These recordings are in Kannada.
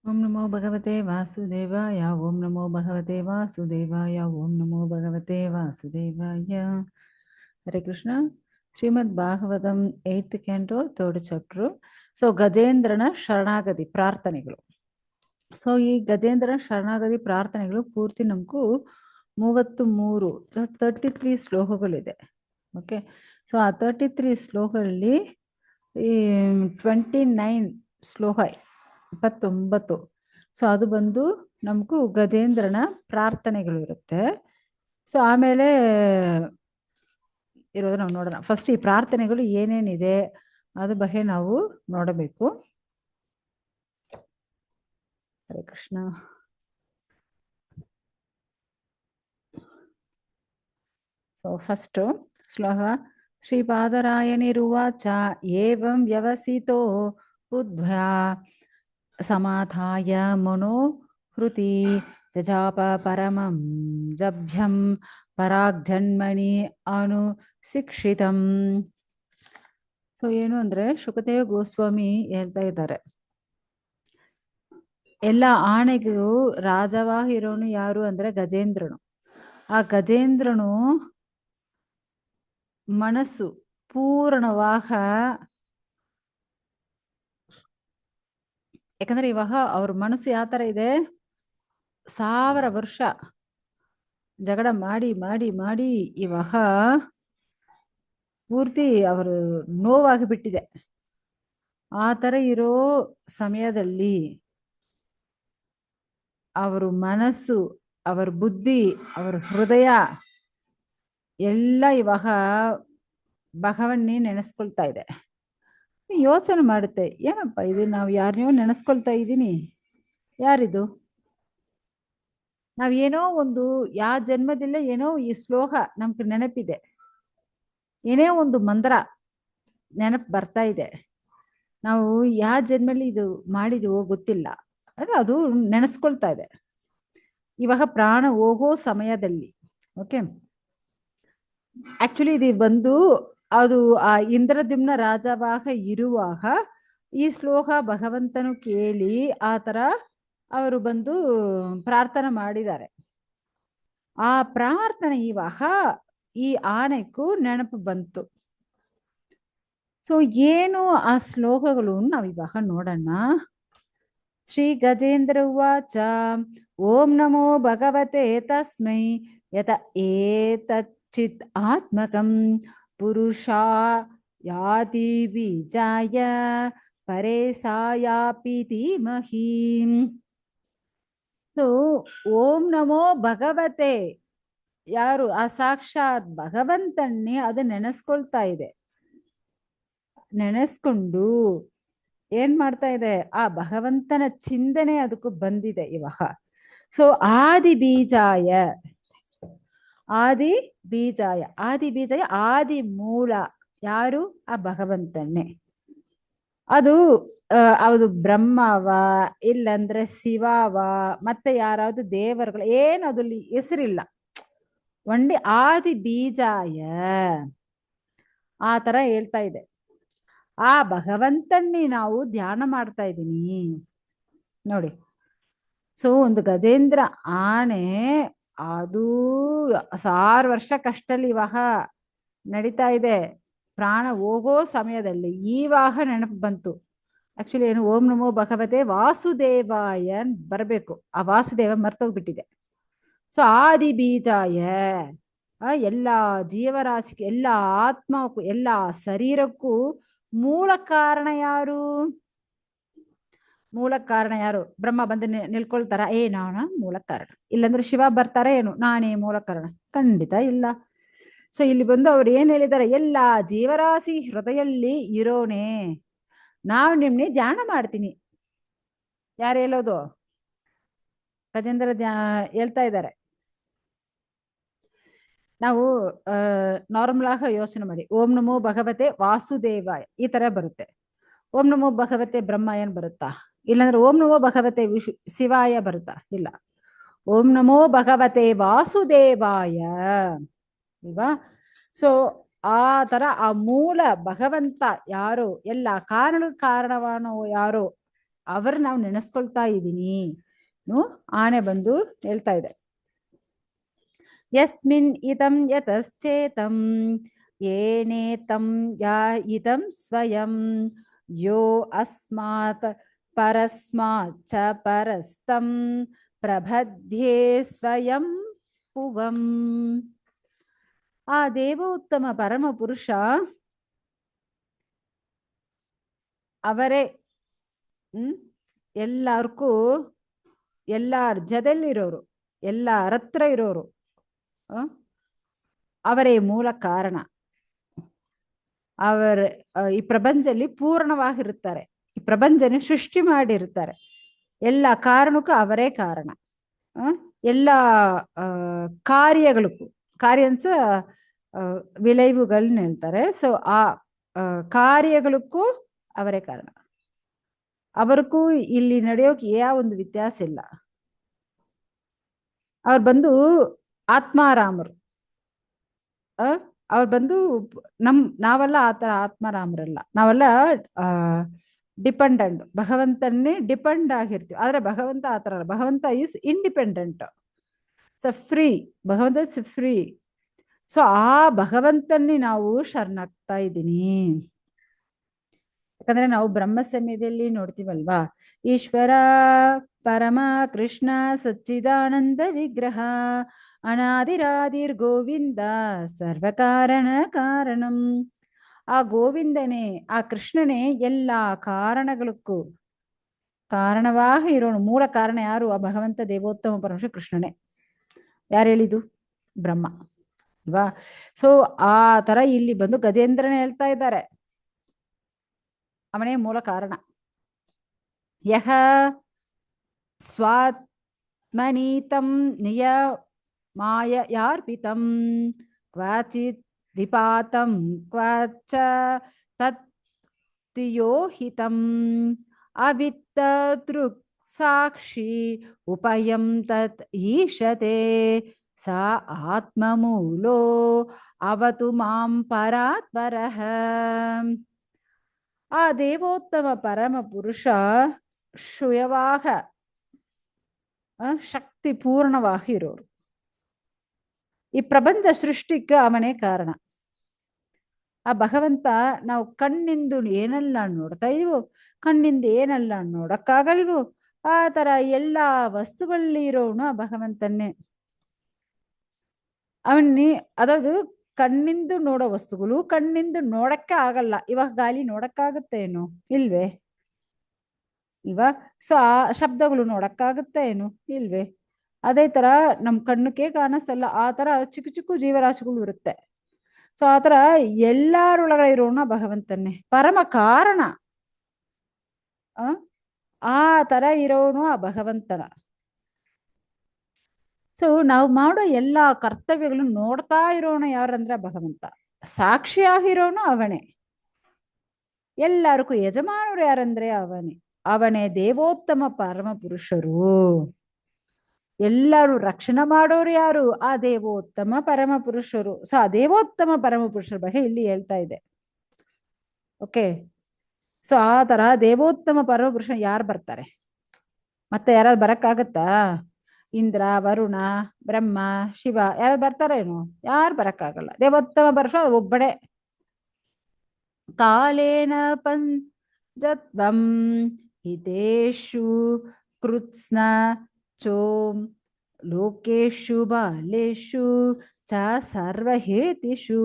ಓಂ ನಮೋ ಭಗವತೆ ವಾಸುದೇವಾಯ ಓಂ ನಮೋ ಭಗವತೆ ವಾಸುದೇವಾಯ ಓಂ ನಮೋ ಭಗವತೆ ವಾಸುದೇವಾಯ. Hare Krishna. Srimad Bhagavatam 8th canto 3rd chapter. So ಗಜೇಂದ್ರನ ಶರಣಾಗತಿ ಪ್ರಾರ್ಥನೆಗಳು. ಸೊ ಈ ಗಜೇಂದ್ರ ಶರಣಾಗತಿ ಪ್ರಾರ್ಥನೆಗಳು ಪೂರ್ತಿ ನಮಗೂ 33 ಶ್ಲೋಕಗಳಿದೆ. ಓಕೆ, ಸೊ ಆ 33 ಶ್ಲೋಕಗಳಲ್ಲಿ ಈ 29 ಶ್ಲೋಕ 29. ಸೊ ಅದು ಬಂದು ನಮಗೂ ಗಜೇಂದ್ರನ ಪ್ರಾರ್ಥನೆಗಳು ಇರುತ್ತೆ. ಸೊ ಆಮೇಲೆ ಇರೋದು ನಾವು ನೋಡೋಣ. ಫಸ್ಟ್ ಈ ಪ್ರಾರ್ಥನೆಗಳು ಏನೇನಿದೆ ಅದ್ರ ಬಗ್ಗೆ ನಾವು ನೋಡಬೇಕು. ಹರೇ ಕೃಷ್ಣ. ಸೊ ಫಸ್ಟ್ ಶ್ಲೋಕ ಶ್ರೀಪಾದರಾಯಣಿರುವಾಚ ಏವಂ ವ್ಯವಸಿತೋ ಉದ್ಭ್ಯ ಸಮಾಧಾಯ ಮನೋಹೃತಿ ಜಜಾಪ ಪರಮಂ ಜಭ್ಯಂ ಪರಾಗ್ಜನ್ಮನಿ ಅನುಶಿಕ್ಷಿತಂ. ಸೊ ಏನು ಅಂದ್ರೆ ಶುಕದೇವ ಗೋಸ್ವಾಮಿ ಹೇಳ್ತಾ ಇದ್ದಾರೆ, ಎಲ್ಲ ಆನೆಗೂ ರಾಜವಾಗಿರೋನು ಯಾರು ಅಂದ್ರೆ ಗಜೇಂದ್ರನು. ಆ ಗಜೇಂದ್ರನು ಮನಸ್ಸು ಪೂರ್ಣವಾಗ, ಯಾಕಂದ್ರೆ ಇವಾಗ ಅವ್ರ ಮನಸ್ಸು ಯಾವ ತರ ಇದೆ, 1000 ವರ್ಷ ಜಗಳ ಮಾಡಿ ಮಾಡಿ ಮಾಡಿ ಇವಾಗ ಪೂರ್ತಿ ಅವರು ನೋವಾಗಿ ಬಿಟ್ಟಿದೆ. ಆ ತರ ಇರೋ ಸಮಯದಲ್ಲಿ ಅವರ ಮನಸ್ಸು, ಅವರ ಬುದ್ಧಿ, ಅವರ ಹೃದಯ ಎಲ್ಲ ಇವಾಗ ಭಗವನ್ನೇ ನೆನೆಸ್ಕೊಳ್ತಾ ಇದೆ. ಯೋಚನೆ ಮಾಡುತ್ತೆ, ಏನಪ್ಪ ಇದು, ನಾವು ಯಾರನ್ನೋ ನೆನೆಸ್ಕೊಳ್ತಾ ಇದ್ದೀನಿ, ಯಾರಿದು? ನಾವೇನೋ ಒಂದು ಯಾವ ಜನ್ಮದಿಲ್ಲ ಏನೋ ಈ ಶ್ಲೋಕ ನಮ್ಗೆ ನೆನಪಿದೆ, ಏನೇ ಒಂದು ಮಂತ್ರ ನೆನಪು ಬರ್ತಾ ಇದೆ, ನಾವು ಯಾವ ಜನ್ಮಲ್ಲಿ ಇದು ಮಾಡಿದೀವೋ ಗೊತ್ತಿಲ್ಲ ಅಂದ್ರೆ ಅದು ನೆನೆಸ್ಕೊಳ್ತಾ ಇದೆ ಇವಾಗ ಪ್ರಾಣ ಹೋಗೋ ಸಮಯದಲ್ಲಿ. ಓಕೆ, ಆಕ್ಚುಲಿ ಇದು ಬಂದು ಅದು ಆ ಇಂದ್ರದ್ಯುಮ್ನ ರಾಜವಾಗ ಇರುವಾಗ ಈ ಶ್ಲೋಕ ಭಗವಂತನು ಕೇಳಿ ಆ ತರ ಅವರು ಬಂದು ಪ್ರಾರ್ಥನೆ ಮಾಡಿದ್ದಾರೆ. ಆ ಪ್ರಾರ್ಥನೆ ಇವಾಗ ಈ ಆನೆಗೂ ನೆನಪು ಬಂತು. ಸೊ ಏನು ಆ ಶ್ಲೋಕಗಳು ನಾವಿವಾಗ ನೋಡೋಣ. ಶ್ರೀ ಗಜೇಂದ್ರ ಉವಾಚ ಓಂ ನಮೋ ಭಗವತೆ ತಸ್ಮೈ ಯತ ಏತಚ್ಚಿತ್ ಆತ್ಮಕಂ ಪುರುಷಾ ಯಾತಿ ಬೀಜಾಯ ಪರೇ ಸಾಯಾಪಿ ಧೀಮಹಿ. ಸೊ ಓಂ ನಮೋ ಭಗವತೆ, ಯಾರು ಆ ಸಾಕ್ಷಾತ್ ಭಗವಂತನ್ನೇ ಅದು ನೆನೆಸ್ಕೊಳ್ತಾ ಇದೆ. ನೆನೆಸ್ಕೊಂಡು ಏನ್ ಮಾಡ್ತಾ ಇದೆ, ಆ ಭಗವಂತನ ಚಿಂತನೆ ಅದಕ್ಕೂ ಬಂದಿದೆ ಇವಾಗ. ಸೊ ಆದಿ ಬೀಜಾಯ, ಆದಿ ಬೀಜಾಯ, ಆದಿ ಬೀಜಾಯ ಆದಿ ಮೂಲ ಯಾರು, ಆ ಭಗವಂತನೇ. ಅದು ಅದು ಬ್ರಹ್ಮವ ಇಲ್ಲಂದ್ರೆ ಶಿವವ ಮತ್ತೆ ಯಾರಾவது ದೇವರುಗಳು ಏನು ಅದಲ್ಲಿ ಹೆಸರಿಲ್ಲ, ಒಂದೇ ಆದಿ ಬೀಜಾಯ ಆ ತರ ಹೇಳ್ತಾ ಇದೆ. ಆ ಭಗವಂತನ್ನೇ ನಾವು ಧ್ಯಾನ ಮಾಡ್ತಾ ಇದ್ದೀನಿ ನೋಡಿ. ಸೊ ಒಂದು ಗಜೇಂದ್ರ ಆನೆ ಅದು 1000 ವರ್ಷ ಕಷ್ಟಲ್ಲಿ ಇವಾಗ ನಡೀತಾ ಇದೆ, ಪ್ರಾಣ ಹೋಗೋ ಸಮಯದಲ್ಲಿ ಇವಾಗ ನೆನಪು ಬಂತು. ಆಕ್ಚುಲಿ ಏನು ಓಂ ನಮೋ ಭಗವತೆ ವಾಸುದೇವಾಯ ಬರಬೇಕು, ಆ ವಾಸುದೇವ ಮರ್ತೋಗ್ಬಿಟ್ಟಿದೆ. ಸೊ ಆದಿ ಬೀಜಾಯ ಎಲ್ಲ ಜೀವರಾಶಿಗೆ, ಎಲ್ಲ ಆತ್ಮಕ್ಕೂ, ಎಲ್ಲ ಶರೀರಕ್ಕೂ ಮೂಲ ಕಾರಣ ಯಾರು? ಮೂಲ ಕಾರಣ ಯಾರು? ಬ್ರಹ್ಮ ಬಂದು ನಿಲ್ಕೊಳ್ತಾರ, ನಾನ ಮೂಲ ಕಾರಣ, ಇಲ್ಲಂದ್ರೆ ಶಿವ ಬರ್ತಾರ ಏನು ನಾನೇ ಮೂಲ ಕಾರಣ? ಖಂಡಿತ ಇಲ್ಲ. ಸೊ ಇಲ್ಲಿ ಬಂದು ಅವ್ರು ಏನ್ ಹೇಳಿದ್ದಾರೆ, ಎಲ್ಲ ಜೀವರಾಶಿ ಹೃದಯಲ್ಲಿ ಇರೋನೆ ನಾವು ನಿಮ್ನೆ ಧ್ಯಾನ ಮಾಡ್ತೀನಿ. ಯಾರು ಹೇಳೋದು? ಗಜೇಂದ್ರ ಹೇಳ್ತಾ ಇದ್ದಾರೆ. ನಾವು ನಾರ್ಮಲ್ ಆಗಿ ಯೋಚನೆ ಮಾಡಿ, ಓಂ ನಮೋ ಭಗವತೆ ವಾಸುದೇವಾಯ ಈ ತರ ಬರುತ್ತೆ. ಓಂ ನಮೋ ಭಗವತೆ ಬ್ರಹ್ಮ ಏನ್ ಬರುತ್ತಾ? ಇಲ್ಲಾಂದ್ರೆ ಓಂ ನಮೋ ಭಗವತೆ ಶಿವಾಯ ಬರುತ್ತಾ? ಇಲ್ಲ. ಓಂ ನಮೋ ಭಗವತೆ ವಾಸುದೇವಾಯ ಇಲ್ವಾ? ಸೊ ಆ ತರ ಆ ಮೂಲ ಭಗವಂತ ಯಾರು, ಎಲ್ಲ ಕಾರಣವಾನೋ ಯಾರು, ಅವ್ರ ನಾವು ನೆನೆಸ್ಕೊಳ್ತಾ ಇದ್ದೀನಿ. ಆನೆ ಬಂದು ಹೇಳ್ತಾ ಇದೆ, ಯಸ್ಮಿನ್ ಇದಂ ಯತಶ್ಚೇತಂ ಏನೇತಂ ಯಾ ಇದಂ ಸ್ವಯಂ ಯೋ ಅಸ್ಮಾತ್ ಪರಸ್ಮಾತ್ ಚ ಪರಸ್ತಂ ಪ್ರಬಧ್ಯೆ ಸ್ವಯಂ ಪುವಂ. ಆ ದೇವೋತ್ತಮ ಪರಮ ಪುರುಷ ಅವರೇ ಎಲ್ಲಾರ್ಗೂ ಎಲ್ಲಾರ ಜದಲ್ಲಿರೋರು, ಎಲ್ಲಾರ ಹತ್ರ ಇರೋರು, ಅವರೇ ಮೂಲ ಕಾರಣ. ಅವರ ಈ ಪ್ರಪಂಚದಲ್ಲಿ ಪೂರ್ಣವಾಗಿರುತ್ತಾರೆ. ಈ ಪ್ರಪಂಚನ ಸೃಷ್ಟಿ ಮಾಡಿರ್ತಾರೆ. ಎಲ್ಲ ಕಾರಣಕ್ಕೂ ಅವರೇ ಕಾರಣ. ಎಲ್ಲ ಕಾರ್ಯಗಳಿಗೂ, ಕಾರ್ಯ ಅನ್ಸ ವಿளைவுகள்னு ಹೇಳ್ತಾರೆ. ಸೊ ಆ ಕಾರ್ಯಗಳಿಗೂ ಅವರೇ ಕಾರಣ. ಅವರಿಗೂ ಇಲ್ಲಿ ನಡೆಯೋಕೆ ಯಾವ ಒಂದು ವ್ಯತ್ಯಾಸ ಇಲ್ಲ. ಅವ್ರು ಬಂದು ಆತ್ಮಾರಾಮರು. ಅವ್ರು ಬಂದು ನಾವೆಲ್ಲ ಆತರ ಆತ್ಮಾರಾಮರಲ್ಲ. ನಾವೆಲ್ಲ ಡಿಪೆಂಡೆಂಟ್, ಭಗವಂತನ್ನೇ ಡಿಪೆಂಡ್ ಆಗಿರ್ತೀವಿ. ಆದ್ರೆ ಭಗವಂತ ಆತರ ಅಲ್ಲ. ಭಗವಂತ ಈಸ್ ಇಂಡಿಪೆಂಡೆಂಟ್, ಸೊ ಫ್ರೀ. ಭಗವಂತ ಇಸ್ ಫ್ರೀ. ಸೊ ಆ ಭಗವಂತನ್ನೇ ನಾವು ಶರಣಾಗ್ತಾ ಇದ್ದೀನಿ. ಯಾಕಂದ್ರೆ ನಾವು ಬ್ರಹ್ಮ ಸಂಹಿತೆಯಲ್ಲಿ ನೋಡ್ತೀವಲ್ವಾ, ಈಶ್ವರ ಪರಮ ಕೃಷ್ಣ ಸಚ್ಚಿದಾನಂದ ವಿಗ್ರಹ ಅನಾದಿರಾದಿರ್ ಗೋವಿಂದ ಸರ್ವಕಾರಣ ಕಾರಣಂ. ಆ ಗೋವಿಂದನೇ, ಆ ಕೃಷ್ಣನೇ ಎಲ್ಲ ಕಾರಣಗಳಿಗೂ ಕಾರಣವಾಗಿ ಇರೋನು. ಮೂಲ ಕಾರಣ ಯಾರು? ಆ ಭಗವಂತ ದೇವೋತ್ತಮ ಪರಮೇಶ್ವರ ಕೃಷ್ಣನೇ. ಯಾರು ಹೇಳಿದ್ದು? ಬ್ರಹ್ಮ ಅಲ್ವಾ? ಸೊ ಆ ತರ ಇಲ್ಲಿ ಬಂದು ಗಜೇಂದ್ರನೇ ಹೇಳ್ತಾ ಇದ್ದಾರೆ, ಅವನೇ ಮೂಲ ಕಾರಣ. ಯಹ ಸ್ವಾತ್ಮನೀತಂ ನಿಯಮಾಯಯಾರ್ಪಿತಂ ಕ್ವಚಿತ್ ವಿಪಾತಂ ಕ್ವಚ ತತ್ತಿಯೋಹಿತಂ ಅವಿತ್ತದೃಕ್ ಸಾಕ್ಷಿ ಉಪಯಂ ತತ್ ಈಶತೆ ಸಾ ಆತ್ಮಮೂಲೋ ಅವತು ಮಾಂ ಪರಾತ್ಪರಃ. ಆ ದೇವೋತ್ತಮ ಪರಮ ಪುರುಷ ಶ್ರೇಯವಾಗ ಶಕ್ತಿ ಪೂರ್ಣವಾಗಿ ಇರೋರು. ಈ ಪ್ರಪಂಚ ಸೃಷ್ಟಿಗೆ ಅವನೇ ಕಾರಣ. ಆ ಭಗವಂತ ನಾವು ಕಣ್ಣಿಂದು ಏನೆಲ್ಲ ನೋಡ್ತಾ ಇದೀವೋ, ಕಣ್ಣಿಂದ ಏನೆಲ್ಲ ನೋಡಕ್ಕಾಗಲ್ವೋ ಆ ತರ ಎಲ್ಲಾ ವಸ್ತುಗಳಲ್ಲಿ ಇರೋನು ಆ ಭಗವಂತನ್ನೇ. ಅವನ್ನೇ, ಅದಾவது ಕಣ್ಣಿಂದು ನೋಡೋ ವಸ್ತುಗಳು ಕಣ್ಣಿಂದ ನೋಡಕ್ಕೆ ಆಗಲ್ಲ. ಇವಾಗ ಗಾಳಿ ನೋಡಕ್ಕಾಗುತ್ತೆ ಏನು? ಇಲ್ವೇ? ಇಲ್ವಾ? ಸೊ ಆ ಶಬ್ದಗಳು ನೋಡಕ್ಕಾಗುತ್ತೆ ಏನು? ಇಲ್ವೇ? ಅದೇ ತರ ನಮ್ ಕಣ್ಣಕ್ಕೆ ಕಾಣಿಸಲ್ಲ. ಆ ತರ ಚಿಕ್ಕ ಚಿಕ್ಕ ಜೀವರಾಶಿಗಳು ಇರುತ್ತೆ. ಸೊ ಆ ತರ ಎಲ್ಲಾರೊಳಗಡೆ ಇರೋಣ ಭಗವಂತನ್ನೇ, ಪರಮ ಕಾರಣ. ಆ ತರ ಇರೋನು ಆ ಭಗವಂತನ. ಸೊ ನಾವು ಮಾಡೋ ಎಲ್ಲಾ ಕರ್ತವ್ಯಗಳನ್ನು ನೋಡ್ತಾ ಇರೋಣ ಯಾರಂದ್ರೆ ಭಗವಂತ. ಸಾಕ್ಷಿಯಾಗಿರೋನು ಅವನೇ. ಎಲ್ಲರಿಗೂ ಯಜಮಾನರು ಯಾರಂದ್ರೆ ಅವನೇ. ಅವನೇ ದೇವೋತ್ತಮ ಪರಮ ಪುರುಷರು. ಎಲ್ಲರೂ ರಕ್ಷಣೆ ಮಾಡೋರು ಯಾರು? ಆ ದೇವೋತ್ತಮ ಪರಮ ಪುರುಷರು. ಸೊ ಆ ದೇವೋತ್ತಮ ಪರಮ ಪುರುಷರ ಬಗ್ಗೆ ಇಲ್ಲಿ ಹೇಳ್ತಾ ಇದೆ. ಓಕೆ, ಸೊ ಆ ತರ ದೇವೋತ್ತಮ ಪರಮ ಪುರುಷ ಯಾರು ಬರ್ತಾರೆ? ಮತ್ತೆ ಯಾರಾದ್ರು ಬರಕ್ಕಾಗತ್ತಾ? ಇಂದ್ರ, ವರುಣ, ಬ್ರಹ್ಮ, ಶಿವ ಯಾರು ಬರ್ತಾರೇನು? ಯಾರು ಬರಕ್ಕಾಗಲ್ಲ. ದೇವೋತ್ತಮ ಪುರುಷ ಒಬ್ಬನೇ. ಕಾಲೇನ ಪಂಚತ್ವಂ ಹಿತೇಷು ಕೃತ್ಸ್ನ ಚೋಂ ಲೋಕೇಶು ಬಾಲೇಶು ಚ ಸರ್ವಹೇತಿಷು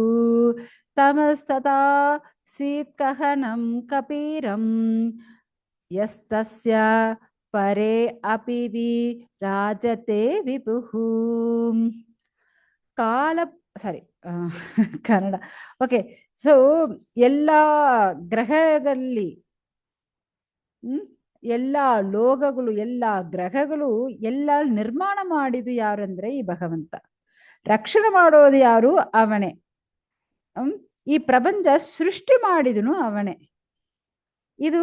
ತಮಸ್ತತಾ ಸೀತ್ಕಹನಂ ಕಪೀರಂ ಯಸ್ತಸ್ಯ ಪರೇ ಅಪಿ ವಿರಾಜತೆ ವಿಭುಃ. ಕಾಲ ಸಾರಿ ಕನ್ನಡ. ಓಕೆ, ಸೊ ಎಲ್ಲಾ ಗ್ರಹಗಳಲ್ಲಿ ಎಲ್ಲಾ ಲೋಕಗಳು, ಎಲ್ಲಾ ಗ್ರಹಗಳು ಎಲ್ಲ ನಿರ್ಮಾಣ ಮಾಡಿದ್ದು ಯಾರಂದ್ರೆ ಈ ಭಗವಂತ. ರಕ್ಷಣೆ ಮಾಡೋದು ಯಾರು? ಅವನೇ. ಈ ಪ್ರಪಂಚ ಸೃಷ್ಟಿ ಮಾಡಿದನು ಅವನೇ. ಇದು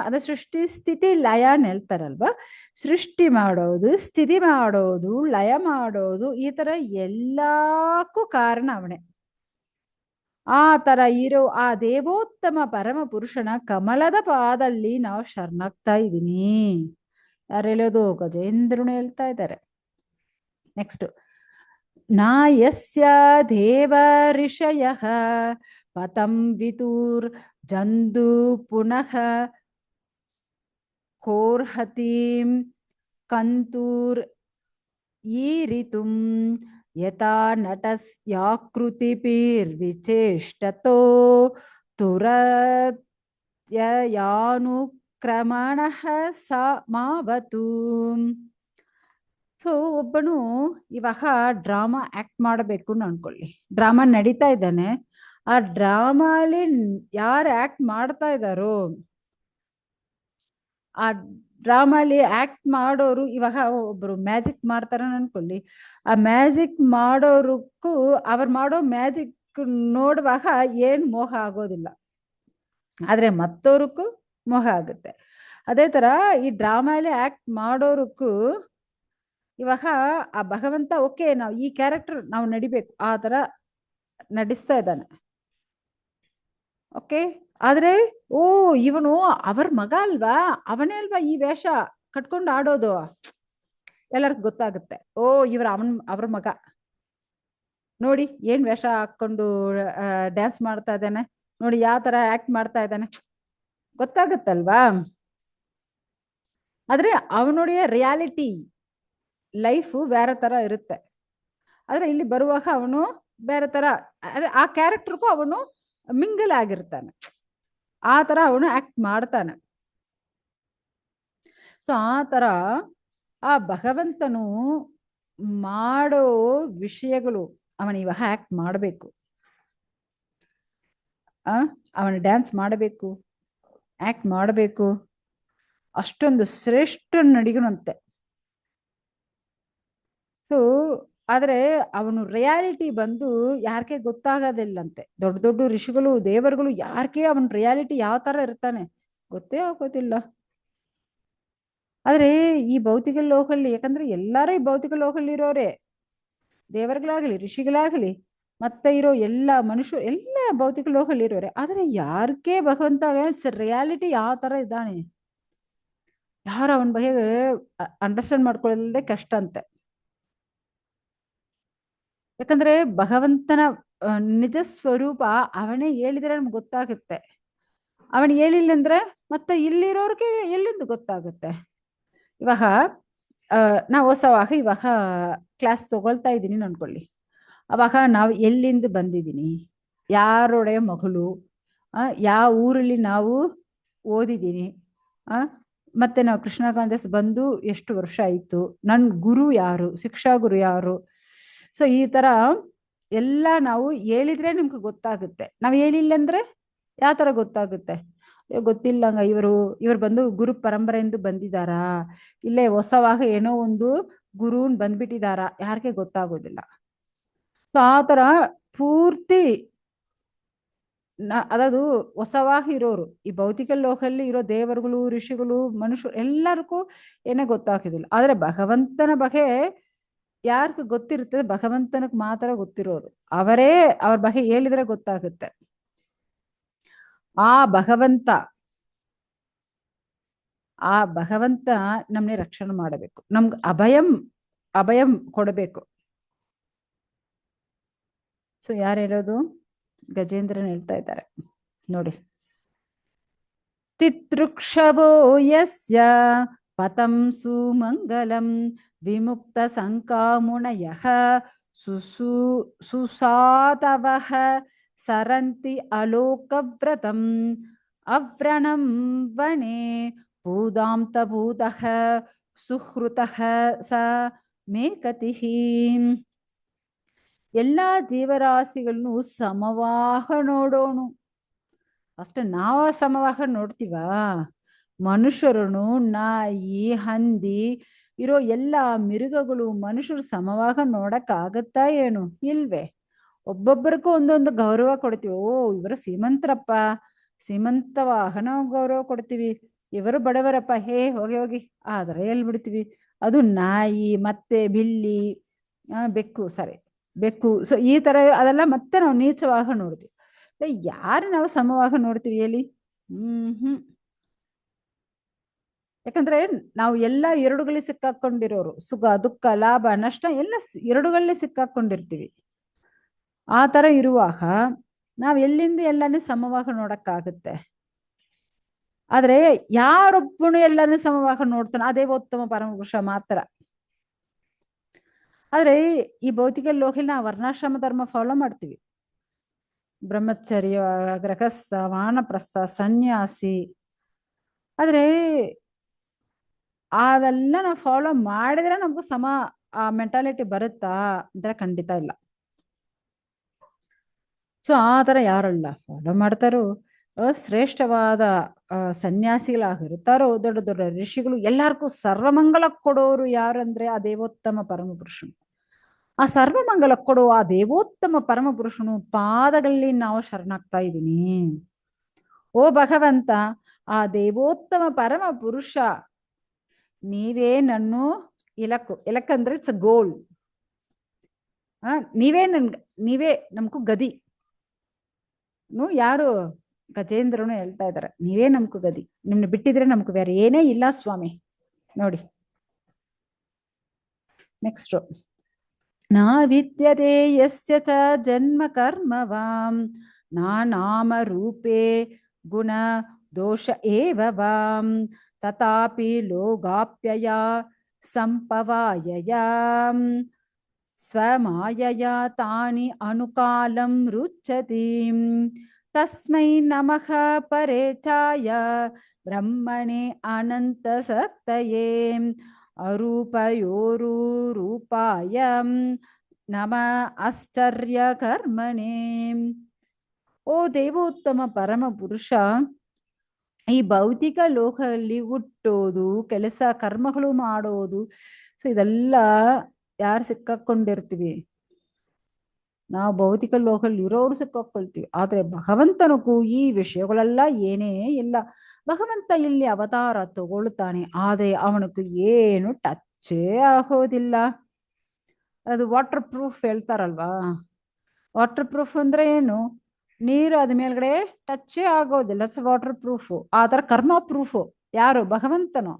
ಅದ ಸೃಷ್ಟಿ ಸ್ಥಿತಿ ಲಯ ಹೇಳ್ತಾರಲ್ವಾ. ಸೃಷ್ಟಿ ಮಾಡೋದು, ಸ್ಥಿತಿ ಮಾಡೋದು, ಲಯ ಮಾಡೋದು, ಈ ತರ ಎಲ್ಲಕ್ಕೂ ಕಾರಣ ಅವನೇ. ಆ ತರ ಇರೋ ಆ ದೇವೋತ್ತಮ ಪರಮ ಪುರುಷನ ಕಮಲದ ಪಾದಲ್ಲಿ ನಾವು ಶರಣಾಗ್ತಾ ಇದ್ದೀನಿ. ಯಾರು ಹೇಳೋದು? ಗಜೇಂದ್ರನು ಹೇಳ್ತಾ ಇದ್ದಾರೆ. ನೆಕ್ಸ್ಟ್, ನಾ ಯಸ್ಯ ದೇವ ಋಷಯಃ ಪತಂ ವಿತುರ್ ಜಂದು ಪುನಃ ಕೋರ್ಹತಿಂ ಕಂತೂರ್ ಈರಿತುಂ ಯಥಾ ನಟಸ್ಯಾಕೃತಿಭಿರ್ವಿಚೇಷ್ಟತೋ ತುರತ್ಯಯಾನುಕ್ರಮಣಃ ಸಮಾವತು. ಸೊ ಒಬ್ಬನು ಇವಾಗ ಡ್ರಾಮಾ ಆಕ್ಟ್ ಮಾಡಬೇಕು ಅನ್ಕೊಳ್ಳಿ. ಡ್ರಾಮಾ ನಡೀತಾ ಇದ್ದಾನೆ. ಆ ಡ್ರಾಮಾಲಿ ಯಾರು ಆಕ್ಟ್ ಮಾಡ್ತಾ ಇದ್ದಾರೋ, ಆ ಡ್ರಾಮಾಲಿ ಆಕ್ಟ್ ಮಾಡೋರು ಇವಾಗ ಒಬ್ರು ಮ್ಯಾಜಿಕ್ ಮಾಡ್ತಾರ ಅನ್ಕೊಳ್ಳಿ. ಆ ಮ್ಯಾಜಿಕ್ ಮಾಡೋರಕ್ಕೂ ಅವ್ರು ಮಾಡೋ ಮ್ಯಾಜಿಕ್ ನೋಡುವಾಗ ಏನ್ ಮೋಹ ಆಗೋದಿಲ್ಲ, ಆದ್ರೆ ಮತ್ತೋರಕ್ಕೂ ಮೋಹ ಆಗುತ್ತೆ. ಅದೇ ತರ ಈ ಡ್ರಾಮಾಲಿ ಆಕ್ಟ್ ಮಾಡೋರಕ್ಕೂ ಇವಾಗ ಆ ಭಗವಂತ ಓಕೆ ನಾವು ಈ ಕ್ಯಾರೆಕ್ಟರ್ ನಾವು ನಡಿಬೇಕು ಆ ತರ ನಟಿಸ್ತಾ ಇದ್ದಾನೆ. ಓಕೆ, ಆದ್ರೆ ಓ ಇವನು ಅವರ ಮಗ ಅಲ್ವಾ, ಅವನೇ ಅಲ್ವಾ ಈ ವೇಷ ಕಟ್ಕೊಂಡು ಆಡೋದು, ಎಲ್ಲರಿಗೂ ಗೊತ್ತಾಗುತ್ತೆ. ಓ ಅವ್ರ ಮಗ ನೋಡಿ ಏನ್ ವೇಷ ಹಾಕೊಂಡು ಡ್ಯಾನ್ಸ್ ಮಾಡ್ತಾ ಇದ್ದಾನೆ, ನೋಡಿ ಯಾವ ತರ ಆಕ್ಟ್ ಮಾಡ್ತಾ ಇದ್ದಾನೆ, ಗೊತ್ತಾಗುತ್ತಲ್ವಾ. ಆದ್ರೆ ಅವನುடைய ರಿಯಾಲಿಟಿ ಲೈಫು ಬೇರೆ ತರ ಇರುತ್ತೆ. ಆದ್ರೆ ಇಲ್ಲಿ ಬರುವಾಗ ಅವನು ಬೇರೆ ತರ, ಅದೇ ಆ ಕ್ಯಾರೆಕ್ಟರ್ಗೂ ಅವನು ಮಿಂಗಲ್ ಆಗಿರ್ತಾನೆ, ಆ ತರ ಅವನು ಆಕ್ಟ್ ಮಾಡ್ತಾನೆ. ಸೊ ಆ ತರ ಆ ಭಗವಂತನು ಮಾಡೋ ವಿಷಯಗಳು ಅವನ ಇವಾಗ ಆಕ್ಟ್ ಮಾಡಬೇಕು, ಅವನ ಡ್ಯಾನ್ಸ್ ಮಾಡಬೇಕು, ಆಕ್ಟ್ ಮಾಡಬೇಕು, ಅಷ್ಟೊಂದು ಶ್ರೇಷ್ಠ ನಡಿಗನಂತೆ. ಸೊ ಆದ್ರೆ ಅವನು ರಿಯಾಲಿಟಿ ಬಂದು ಯಾರಿಗೆ ಗೊತ್ತಾಗೋದಿಲ್ಲಂತೆ. ದೊಡ್ಡ ದೊಡ್ಡ ಋಷಿಗಳು ದೇವರುಗಳು ಯಾರಿಗೆ ಅವನ ರಿಯಾಲಿಟಿ ಯಾವ ತರ ಇರ್ತಾನೆ ಗೊತ್ತೇ ಆಗೋದಿಲ್ಲ. ಆದ್ರೆ ಈ ಭೌತಿಕ ಲೋಕಲ್ಲಿ, ಯಾಕಂದ್ರೆ ಎಲ್ಲಾರು ಈ ಭೌತಿಕ ಲೋಕಲ್ಲಿ ಇರೋರೆ, ದೇವರುಗಳಾಗ್ಲಿ ಋಷಿಗಳಾಗ್ಲಿ ಮತ್ತೆ ಇರೋ ಎಲ್ಲ ಮನುಷ್ಯರು ಎಲ್ಲ ಭೌತಿಕ ಲೋಕಲ್ಲಿ ಇರೋರೆ. ಆದ್ರೆ ಯಾರಿಗೆ ಭಗವಂತ ರಿಯಾಲಿಟಿ ಯಾವ ತರ ಇದ್ದಾನೆ ಯಾರು ಅವನ ಬಗ್ಗೆ ಅಂಡರ್ಸ್ಟ್ಯಾಂಡ್ ಮಾಡ್ಕೊಳ್ಳೋದೇ ಕಷ್ಟ ಅಂತೆ. ಯಾಕಂದ್ರೆ ಭಗವಂತನ ನಿಜ ಸ್ವರೂಪ ಅವನೇ ಹೇಳಿದ್ರೆ ನಮ್ಗೆ ಗೊತ್ತಾಗುತ್ತೆ. ಅವನು ಹೇಳಿಲ್ಲ ಅಂದ್ರೆ ಮತ್ತೆ ಇಲ್ಲಿರೋರ್ಗೆ ಎಲ್ಲಿಂದ ಗೊತ್ತಾಗುತ್ತೆ. ಇವಾಗ ನಾವು ಹೊಸವಾಗ ಇವಾಗ ಕ್ಲಾಸ್ ತಗೊಳ್ತಾ ಇದ್ದೀನಿ ಅನ್ಕೊಳ್ಳಿ. ಅವಾಗ ನಾವು ಎಲ್ಲಿಂದ ಬಂದಿದ್ದೀನಿ, ಯಾರೊಡೆಯ ಮಗಳು, ಯಾವ ಊರಲ್ಲಿ ನಾವು ಓದಿದ್ದೀನಿ, ಮತ್ತೆ ನಾವು ಕೃಷ್ಣ ಕಾನ್ಸಸ್ ಬಂದು ಎಷ್ಟು ವರ್ಷ ಆಯಿತು, ನನ್ನ ಗುರು ಯಾರು, ಶಿಕ್ಷಾ ಗುರು ಯಾರು. ಸೊ ಈ ತರ ಎಲ್ಲ ನಾವು ಹೇಳಿದ್ರೆ ನಿಮ್ಗೆ ಗೊತ್ತಾಗುತ್ತೆ. ನಾವು ಹೇಳಿಲ್ಲ ಅಂದ್ರೆ ಯಾವ ತರ ಗೊತ್ತಾಗುತ್ತೆ, ಗೊತ್ತಿಲ್ಲಂಗ ಇವರು ಬಂದು ಗುರು ಪರಂಪರೆಯಿಂದ ಬಂದಿದಾರಾ, ಇಲ್ಲೇ ಹೊಸವಾಗ ಏನೋ ಒಂದು ಗುರುನ್ ಬಂದ್ಬಿಟ್ಟಿದಾರ, ಯಾರಿಗೆ ಗೊತ್ತಾಗೋದಿಲ್ಲ. ಸೊ ಆ ತರ ಪೂರ್ತಿ ಅದದು ಹೊಸವಾಗಿ ಇರೋರು ಈ ಭೌತಿಕ ಲೋಕದಲ್ಲಿ ಇರೋ ದೇವರುಗಳು ಋಷಿಗಳು ಮನುಷ್ಯರು ಎಲ್ಲರಿಗೂ ಏನೇ ಗೊತ್ತಾಗೋದಿಲ್ಲ. ಆದ್ರೆ ಭಗವಂತನ ಬಗ್ಗೆ ಯಾರಿಗೆ ಗೊತ್ತಿರ್ತದೆ, ಭಗವಂತನಕ್ ಮಾತ್ರ ಗೊತ್ತಿರೋದು. ಅವರೇ ಅವ್ರ ಬಗ್ಗೆ ಹೇಳಿದ್ರೆ ಗೊತ್ತಾಗುತ್ತೆ. ಆ ಭಗವಂತ ನಮ್ನೆ ರಕ್ಷಣೆ ಮಾಡಬೇಕು, ನಮ್ಗೆ ಅಭಯಂ ಕೊಡಬೇಕು. ಸೊ ಯಾರು ಹೇಳೋದು? ಗಜೇಂದ್ರನ್ ಹೇಳ್ತಾ ಇದ್ದಾರೆ ನೋಡಿ. ತಿತೃಕ್ಷವೋ ಯಸ್ಯ ಪತಂ ಸುಮಂಗಲಂ ವಿಮುಕ್ತ ಸಂಕಾಮುಣಯಃ ಸುಸಾತವಃ ಸರಂತಿ ಅಲೋಕವ್ರತಂ ಅವ್ರಣಂ ವನೆ ಭೂತಾಂತಭೂತಃ ಸುಹೃತಃ ಸ ಮೇಕತಿಃ. ಎಲ್ಲಾ ಜೀವರಾಶಿಗಳನ್ನು ಸಮವಾಗ ನೋಡೋಣ. ಅಷ್ಟೇ ನಾವು ಸಮವಾಗ ನೋಡ್ತೀವ? ಮನುಷ್ಯರನ್ನು, ನಾಯಿ, ಹಂದಿ ಇರೋ ಎಲ್ಲ ಮಿರುಗಗಳು ಮನುಷ್ಯರು ಸಮವಾಗ ನೋಡಕ್ ಆಗತ್ತಾ ಏನು? ಇಲ್ವೇ. ಒಬ್ಬೊಬ್ಬರಿಗೂ ಒಂದೊಂದು ಗೌರವ ಕೊಡ್ತೀವಿ. ಓ ಇವರು ಶ್ರೀಮಂತರಪ್ಪ, ಶ್ರೀಮಂತವಾಗ ನಾವು ಗೌರವ ಕೊಡ್ತೀವಿ. ಇವರು ಬಡವರಪ್ಪ, ಹೇ ಹೋಗಿ ಹೋಗಿ ಆದ್ರೆ ಹೇಳ್ಬಿಡ್ತೀವಿ. ಅದು ನಾಯಿ, ಮತ್ತೆ ಬಿಲ್ಲಿ, ಬೆಕ್ಕು. ಸೊ ಈ ತರ ಅದೆಲ್ಲ ಮತ್ತೆ ನಾವು ನೀಚವಾಗ ನೋಡ್ತೀವಿ. ಯಾರು ನಾವು ಸಮವಾಗ ನೋಡ್ತೀವಿ ಹೇಳಿ? ಹ್ಮ್. ಯಾಕಂದ್ರೆ ನಾವು ಎಲ್ಲ ಎರಡುಗಳಲ್ಲಿ ಸಿಕ್ಕಾಕೊಂಡಿರೋರು, ಸುಖ ದುಃಖ ಲಾಭ ನಷ್ಟ ಎಲ್ಲ ಎರಡುಗಳಲ್ಲಿ ಸಿಕ್ಕಾಕೊಂಡಿರ್ತೀವಿ. ಆ ತರ ಇರುವಾಗ ನಾವ್ ಎಲ್ಲಿಂದ ಎಲ್ಲಾನು ಸಮವಾಗ ನೋಡಕ್ಕಾಗುತ್ತೆ? ಆದ್ರೆ ಯಾರೊಬ್ಬನು ಎಲ್ಲಾನು ಸಮವಾಗ ನೋಡ್ತಾನೆ ಅದೇ ಉತ್ತಮ ಪರಮಪುರುಷ ಮಾತ್ರ. ಆದ್ರೆ ಈ ಭೌತಿಕ ಲೋಕದಲ್ಲಿ ನಾವು ವರ್ಣಾಶ್ರಮ ಧರ್ಮ ಫಾಲೋ ಮಾಡ್ತೀವಿ. ಬ್ರಹ್ಮಚರ್ಯ, ಗೃಹಸ್ಥ, ವಾನಪ್ರಸ್ಥ, ಸನ್ಯಾಸಿ. ಆದ್ರೆ ಅದೆಲ್ಲ ನಾವು ಫಾಲೋ ಮಾಡಿದ್ರೆ ನಮಗೂ ಸಮ ಆ ಮೆಂಟಾಲಿಟಿ ಬರುತ್ತಾ ಅಂದ್ರೆ ಖಂಡಿತ ಇಲ್ಲ. ಸೊ ಆ ತರ ಯಾರಲ್ಲ ಫಾಲೋ ಮಾಡ್ತಾರೋ ಶ್ರೇಷ್ಠವಾದ ಸನ್ಯಾಸಿಗಳಾಗಿರ್ತಾರೋ, ದೊಡ್ಡ ದೊಡ್ಡ ಋಷಿಗಳು, ಎಲ್ಲರಿಗೂ ಸರ್ವಮಂಗಲ ಕೊಡೋರು ಯಾರಂದ್ರೆ ಆ ದೇವೋತ್ತಮ ಪರಮಪುರುಷನು. ಆ ಸರ್ವಮಂಗಲ ಕೊಡೋ ಆ ದೇವೋತ್ತಮ ಪರಮಪುರುಷನು ಪಾದಗಳಲ್ಲಿ ನಾವು ಶರಣಾಗ್ತಾ ಇದ್ದೀನಿ. ಓ ಭಗವಂತ, ಆ ದೇವೋತ್ತಮ ಪರಮ ಪುರುಷ ನೀವೇ ನನ್ನ ಇಲಕ್ಕಂದ್ರೆ ಇಟ್ಸ್ ಅ ಗೋಲ್. ನೀವೇ ನಮ್ಗೂ ಗದಿ. ಯಾರು ಗಜೇಂದ್ರನು ಹೇಳ್ತಾ ಇದಾರೆ, ನೀವೇ ನಮ್ಗೂ ಗದಿ, ನಿಮ್ನ ಬಿಟ್ಟಿದ್ರೆ ನಮ್ಗೂ ಬೇರೆ ಏನೇ ಇಲ್ಲ ಸ್ವಾಮಿ. ನೋಡಿ ನೆಕ್ಸ್ಟ್, ನಾ ವಿದ್ಯತೆ ಯಸ್ಯ ಚ ಜನ್ಮ ಕರ್ಮವಾಂ ನಾಮ ರೂಪೇ ಗುಣ ದೋಷ ಏವ ವಾಂ ತಥಾಪಿ ಲೋಗಾಪ್ಯಯ ಸಂಪವಾಯಯ ಸ್ವಮಾಯಯ ತಾನಿ ಅನುಕಾಲಂ ರುಚ್ಯತಿ ತಸ್ಮೈ ನಮಃ ಪರೇಚಾಯ ಬ್ರಹ್ಮಣೇ ಅನಂತ ಸತ್ತಯೇ ಅರೂಪಯೋರು ರೂಪಾಯ ನಮ ಆಶ್ಚರ್ಯ ಕರ್ಮಣೆ. ಓ ದೇವೋತ್ತಮ ಪರಮ ಪುರುಷ, ಈ ಭೌತಿಕ ಲೋಕದಲ್ಲಿ ಹುಟ್ಟೋದು, ಕೆಲಸ ಕರ್ಮಗಳು ಮಾಡೋದು, ಸೊ ಇದೆಲ್ಲ ಯಾರು ಸಿಕ್ಕಾಕೊಂಡಿರ್ತೀವಿ? ನಾವು ಭೌತಿಕ ಲೋಕದಲ್ಲಿ ಇರೋರು ಸಿಕ್ಕಾಕೊಳ್ತೀವಿ. ಆದ್ರೆ ಭಗವಂತನಿಗೂ ಈ ವಿಷಯಗಳೆಲ್ಲ ಏನೇ ಇಲ್ಲ. ಭಗವಂತ ಇಲ್ಲಿ ಅವತಾರ ತಗೊಳ್ತಾನೆ, ಆದ್ರೆ ಅವನಿಗೂ ಏನು ಟಚ್ಚೇ ಆಗೋದಿಲ್ಲ. ಅದು ವಾಟರ್ ಪ್ರೂಫ್ ಹೇಳ್ತಾರಲ್ವಾ, ವಾಟರ್ ಪ್ರೂಫ್ ಅಂದ್ರೆ ಏನು? ನೀರು ಅದ ಮೇಲ್ಗಡೆ ಟಚ್ಚೇ ಆಗೋದಿಲ್ಲ, ವಾಟರ್ ಪ್ರೂಫ್. ಆ ತರ ಕರ್ಮ ಪ್ರೂಫ್ ಯಾರು? ಭಗವಂತನು.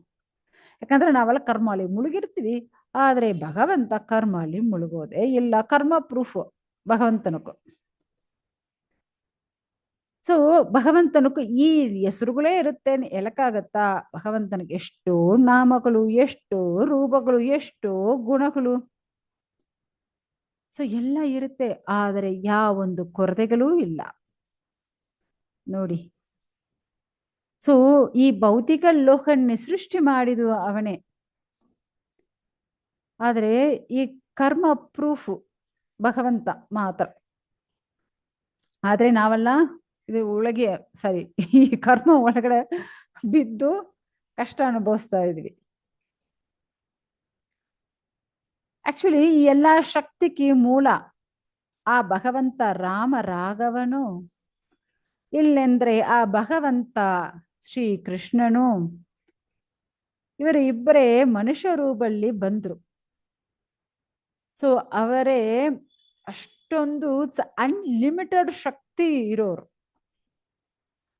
ಯಾಕಂದ್ರೆ ನಾವೆಲ್ಲ ಕರ್ಮ ಅಲ್ಲಿ ಮುಳುಗಿರ್ತೀವಿ, ಆದ್ರೆ ಭಗವಂತ ಕರ್ಮ ಅಲ್ಲಿ ಮುಳುಗೋದೇ ಇಲ್ಲ. ಕರ್ಮ ಪ್ರೂಫ್ ಭಗವಂತನಕ್ಕೂ. ಸೊ ಭಗವಂತನಕ್ಕೂ ಈ ಹೆಸರುಗಳೇ ಇರುತ್ತೆ ಹೇಳಕ್ಕಾಗತ್ತಾ? ಭಗವಂತನಿಗೆ ಎಷ್ಟೋ ನಾಮಗಳು, ಎಷ್ಟೋ ರೂಪಗಳು, ಎಷ್ಟೋ ಗುಣಗಳು, ಸೊ ಎಲ್ಲ ಇರುತ್ತೆ. ಆದರೆ ಯಾವೊಂದು ಕೊರತೆಗಳೂ ಇಲ್ಲ ನೋಡಿ. ಸೊ ಈ ಭೌತಿಕ ಲೋಕನ್ನೇ ಸೃಷ್ಟಿ ಮಾಡಿದು ಅವನೇ. ಆದ್ರೆ ಈ ಕರ್ಮ ಪ್ರೂಫ್ ಭಗವಂತ ಮಾತ್ರ. ಆದ್ರೆ ನಾವೆಲ್ಲ ಇದು ಒಳಗೆ ಸರಿ ಈ ಕರ್ಮ ಒಳಗಡೆ ಬಿದ್ದು ಕಷ್ಟ ಅನುಭವಿಸ್ತಾ ಇದೀವಿ. ಆಕ್ಚುಲಿ ಈ ಎಲ್ಲಾ ಶಕ್ತಿಗೆ ಮೂಲ ಆ ಭಗವಂತ ರಾಮ ರಾಘವನು. ಇಲ್ಲೆಂದ್ರೆ ಆ ಭಗವಂತ ಶ್ರೀ ಕೃಷ್ಣನು. ಇವರು ಇಬ್ಬರೇ ಮನುಷ್ಯ ರೂಪದಲ್ಲಿ ಬಂದ್ರು. ಸೊ ಅವರೇ ಅಷ್ಟೊಂದು ಅನ್ಲಿಮಿಟೆಡ್ ಶಕ್ತಿ ಇರೋರು.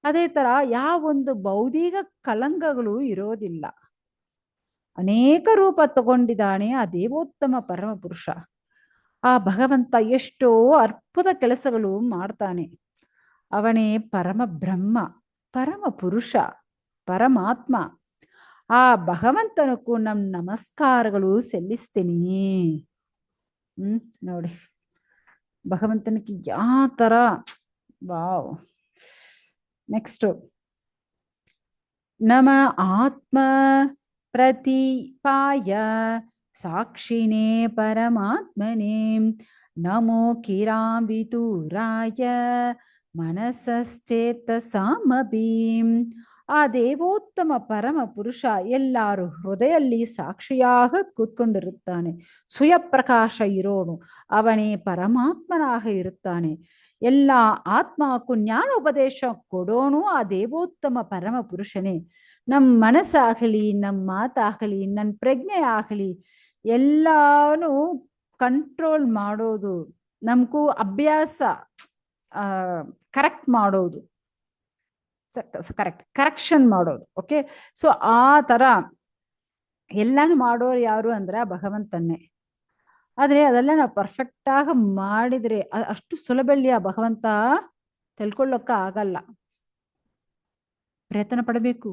ಅದೇ ತರ ಯಾವೊಂದು ಭೌತಿಕ ಕಲಂಕಗಳು ಇರೋದಿಲ್ಲ. ಅನೇಕ ರೂಪ ತಗೊಂಡಿದ್ದಾನೆ ಆ ದೇವೋತ್ತಮ ಪರಮ ಪುರುಷ. ಆ ಭಗವಂತ ಎಷ್ಟೋ ಅದ್ಭುತ ಕೆಲಸಗಳು ಮಾಡ್ತಾನೆ. ಅವನೇ ಪರಮ ಬ್ರಹ್ಮ, ಪರಮ ಪುರುಷ, ಪರಮಾತ್ಮ. ಆ ಭಗವಂತನಕ್ಕೂ ನಮಸ್ಕಾರಗಳು ಸಲ್ಲಿಸ್ತೀನಿ. ನೋಡಿ ಭಗವಂತನಿಗೆ ಯಾವ ತರ ವಾವ್. ನೆಕ್ಸ್ಟ್, ನಮ ಆತ್ಮ ಪ್ರತಿಪಾಯ ಸಾಕ್ಷಿಣೇ ಪರಮಾತ್ಮನೇ ನಮೋ ಕಿರಾಂಬಿತುರಾಯ ಮನಸ್ಸಶ್ಚೇತಸಾಮಪಿ. ಆ ದೇವೋತ್ತಮ ಪರಮ ಪುರುಷ ಎಲ್ಲಾರು ಹೃದಯಲ್ಲಿ ಸಾಕ್ಷಿಯಾಗ ಕೂತ್ಕೊಂಡಿರುತ್ತಾನೆ. ಸ್ವಯಪ್ರಕಾಶ ಇರೋನು ಅವನೇ ಪರಮಾತ್ಮನಾಗ ಇರುತ್ತಾನೆ. ಎಲ್ಲ ಆತ್ಮಕ್ಕೂ ಜ್ಞಾನ ಉಪದೇಶ ಕೊಡೋನು ಆ ದೇವೋತ್ತಮ ಪರಮ ಪುರುಷನೇ. ನಮ್ಮ ಮನಸ್ಸಾಗಲಿ, ನಮ್ಮ ಮಾತಾಗಲಿ, ನನ್ನ ಪ್ರಜ್ಞೆ ಆಗಲಿ ಎಲ್ಲಾನು ಕಂಟ್ರೋಲ್ ಮಾಡೋದು ನಮಗೂ ಅಭ್ಯಾಸ ಕರೆಕ್ಟ್ ಮಾಡೋದು, ಕರೆಕ್ಷನ್ ಮಾಡೋದು. ಓಕೆ, ಸೊ ಆ ತರ ಎಲ್ಲಾನು ಮಾಡೋರು ಯಾರು ಅಂದ್ರೆ ಆ ಭಗವಂತನ್ನೇ. ಆದ್ರೆ ಅದೆಲ್ಲ ನಾವು ಪರ್ಫೆಕ್ಟ್ ಆಗಿ ಮಾಡಿದ್ರೆ ಅಷ್ಟು ಸುಲಭಲ್ಲಿ ಆ ಭಗವಂತ ತಿಳ್ಕೊಳ್ಳೋಕ ಆಗಲ್ಲ, ಪ್ರಯತ್ನ ಪಡಬೇಕು.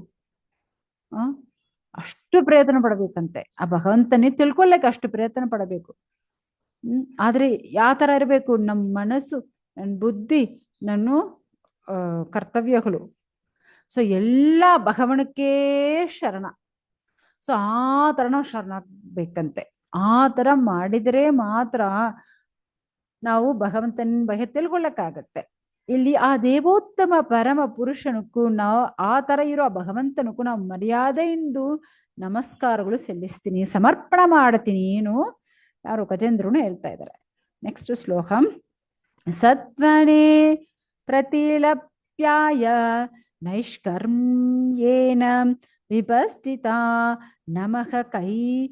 ಅಷ್ಟು ಪ್ರಯತ್ನ ಪಡಬೇಕಂತೆ ಆ ಭಗವಂತನೇ ತಿಳ್ಕೊಳ್ಳಕ್ಕೆ, ಅಷ್ಟು ಪ್ರಯತ್ನ ಪಡಬೇಕು. ಆದ್ರೆ ಯಾವ ತರ ಇರಬೇಕು ನಮ್ಮ ಮನಸ್ಸು, ನನ್ನ ಬುದ್ಧಿ, ನನ್ನ ಕರ್ತವ್ಯಗಳು, ಸೊ ಎಲ್ಲ ಭಗವನಕ್ಕೆ ಶರಣ. ಸೊ ಆ ತರ ನಾವು ಶರಣಾಗ್ಬೇಕಂತೆ. ಆ ತರ ಮಾಡಿದರೆ ಮಾತ್ರ ನಾವು ಭಗವಂತನ ಬಗ್ಗೆ ತಿಳ್ಕೊಳ್ಳಕ್ಕಾಗತ್ತೆ. ಇಲ್ಲಿ ಆ ದೇವೋತ್ತಮ ಪರಮ ಪುರುಷನಕ್ಕೂ ನಾವು ಆ ತರ ಇರೋ ಭಗವಂತನಕ್ಕೂ ನಾವು ಮರ್ಯಾದೆಯಿಂದ ನಮಸ್ಕಾರಗಳು ಸಲ್ಲಿಸ್ತೀನಿ, ಸಮರ್ಪಣ ಮಾಡ್ತೀನಿ. ಏನು ಯಾರು ಗಜೇಂದ್ರನು ಹೇಳ್ತಾ ಇದ್ದಾರೆ. ನೆಕ್ಸ್ಟ್ ಶ್ಲೋಕ. ಸತ್ವನೇ ಪ್ರತಿಲಪ್ಯಾಯ ನೈಷ್ಕರ್ಮ್ಯೇನ ವಿಪಸ್ಥಿತ ನಮಃ ಕೈವಲ್ಯನಾಥಾಯ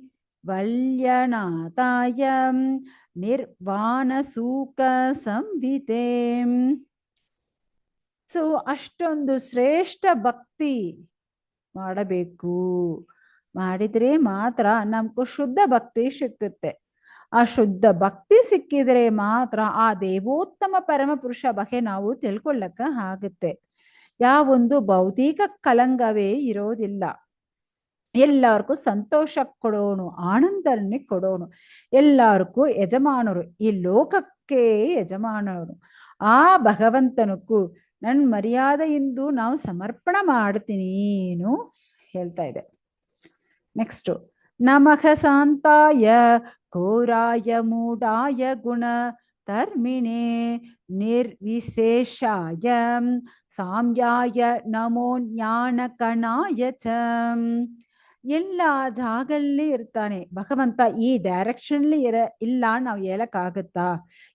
ನಿರ್ವಾಣ ಸೂಕ ಸಂಹಿತೆ. ಸೊ ಅಷ್ಟೊಂದು ಶ್ರೇಷ್ಠ ಭಕ್ತಿ ಮಾಡಬೇಕು, ಮಾಡಿದ್ರೆ ಮಾತ್ರ ನಮ್ಗೂ ಶುದ್ಧ ಭಕ್ತಿ ಸಿಕ್ಕುತ್ತೆ. ಆ ಶುದ್ಧ ಭಕ್ತಿ ಸಿಕ್ಕಿದ್ರೆ ಮಾತ್ರ ಆ ದೇವೋತ್ತಮ ಪರಮ ಪುರುಷ ಬಗ್ಗೆ ನಾವು ತಿಳ್ಕೊಳ್ಳಕ್ಕ ಆಗುತ್ತೆ. ಯಾವೊಂದು ಭೌತಿಕ ಕಲಂಗವೇ ಇರೋದಿಲ್ಲ. ಎಲ್ಲರಿಗೂ ಸಂತೋಷ ಕೊಡೋನು, ಆನಂದನ್ನೇ ಕೊಡೋನು, ಎಲ್ಲರಿಗೂ ಯಜಮಾನರು, ಈ ಲೋಕಕ್ಕೆ ಯಜಮಾನರು. ಆ ಭಗವಂತನಕ್ಕೂ ನನ್ನ ಮರ್ಯಾದೆಯಿಂದ ನಾವು ಸಮರ್ಪಣ ಮಾಡ್ತೀನಿ ಹೇಳ್ತಾ ಇದೆ. ನೆಕ್ಸ್ಟ್. ನಮಃ ಶಾಂತಾಯ ಘೋರಾಯ ಮೂಢಾಯ ಗುಣ ತರ್ಮಿಣೆ ನಿರ್ವಿಶೇಷಾಯ ಸಾಮ್ಯಾಯ ನಮೋ ಜ್ಞಾನಕಣಾಯ ಚ. ಎಲ್ಲ ಜಾಗಲ್ಲಿ ಇರ್ತಾನೆ ಭಗವಂತ. ಈ ಡೈರೆಕ್ಷನ್ಲಿ ಇಲ್ಲ ನಾವು ಹೇಳಕ್ಕಾಗತ್ತಾ?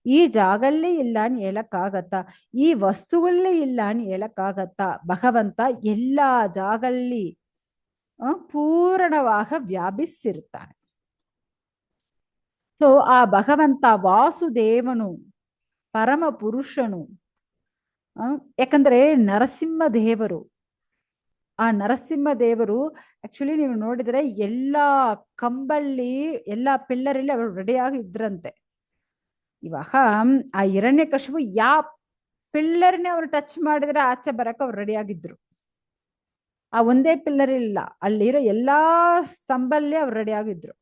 ಈ ಜಾಗಲ್ಲಿ ಇಲ್ಲ ಅನ್ ಹೇಳಕ್ಕಾಗತ್ತಾ? ಈ ವಸ್ತುಗಳಲ್ಲಿ ಇಲ್ಲ ಅನ್ ಹೇಳಕ್ಕಾಗತ್ತಾ? ಭಗವಂತ ಎಲ್ಲ ಜಾಗಲ್ಲಿ ಪೂರ್ಣವಾಗಿ ವ್ಯಾಪಿಸಿರ್ತಾನೆ. ಸೊ ಆ ಭಗವಂತ ವಾಸುದೇವನು ಪರಮ ಪುರುಷನು. ಯಾಕಂದ್ರೆ ನರಸಿಂಹ ದೇವರು, ಆ ನರಸಿಂಹ ದೇವರು ಆಕ್ಚುಲಿ ನೀವು ನೋಡಿದ್ರೆ ಎಲ್ಲಾ ಕಂಬಲ್ಲಿ ಎಲ್ಲಾ ಪಿಲ್ಲರಲ್ಲಿ ಅವರು ರೆಡಿಯಾಗಿ ಇದ್ರಂತೆ. ಇವಾಗ ಆ ಹಿರಣ್ಯಕಶಿಪು ಯಾವ ಪಿಲ್ಲರ್ನೇ ಅವ್ರು ಟಚ್ ಮಾಡಿದ್ರೆ ಆಚೆ ಬರಕ್ಕೆ ಅವ್ರು ರೆಡಿಯಾಗಿದ್ರು. ಆ ಒಂದೇ ಪಿಲ್ಲರ್ ಇಲ್ಲ, ಅಲ್ಲಿರೋ ಎಲ್ಲಾ ಸ್ತಂಭಲ್ಲಿ ಅವ್ರು ರೆಡಿಯಾಗಿದ್ರು.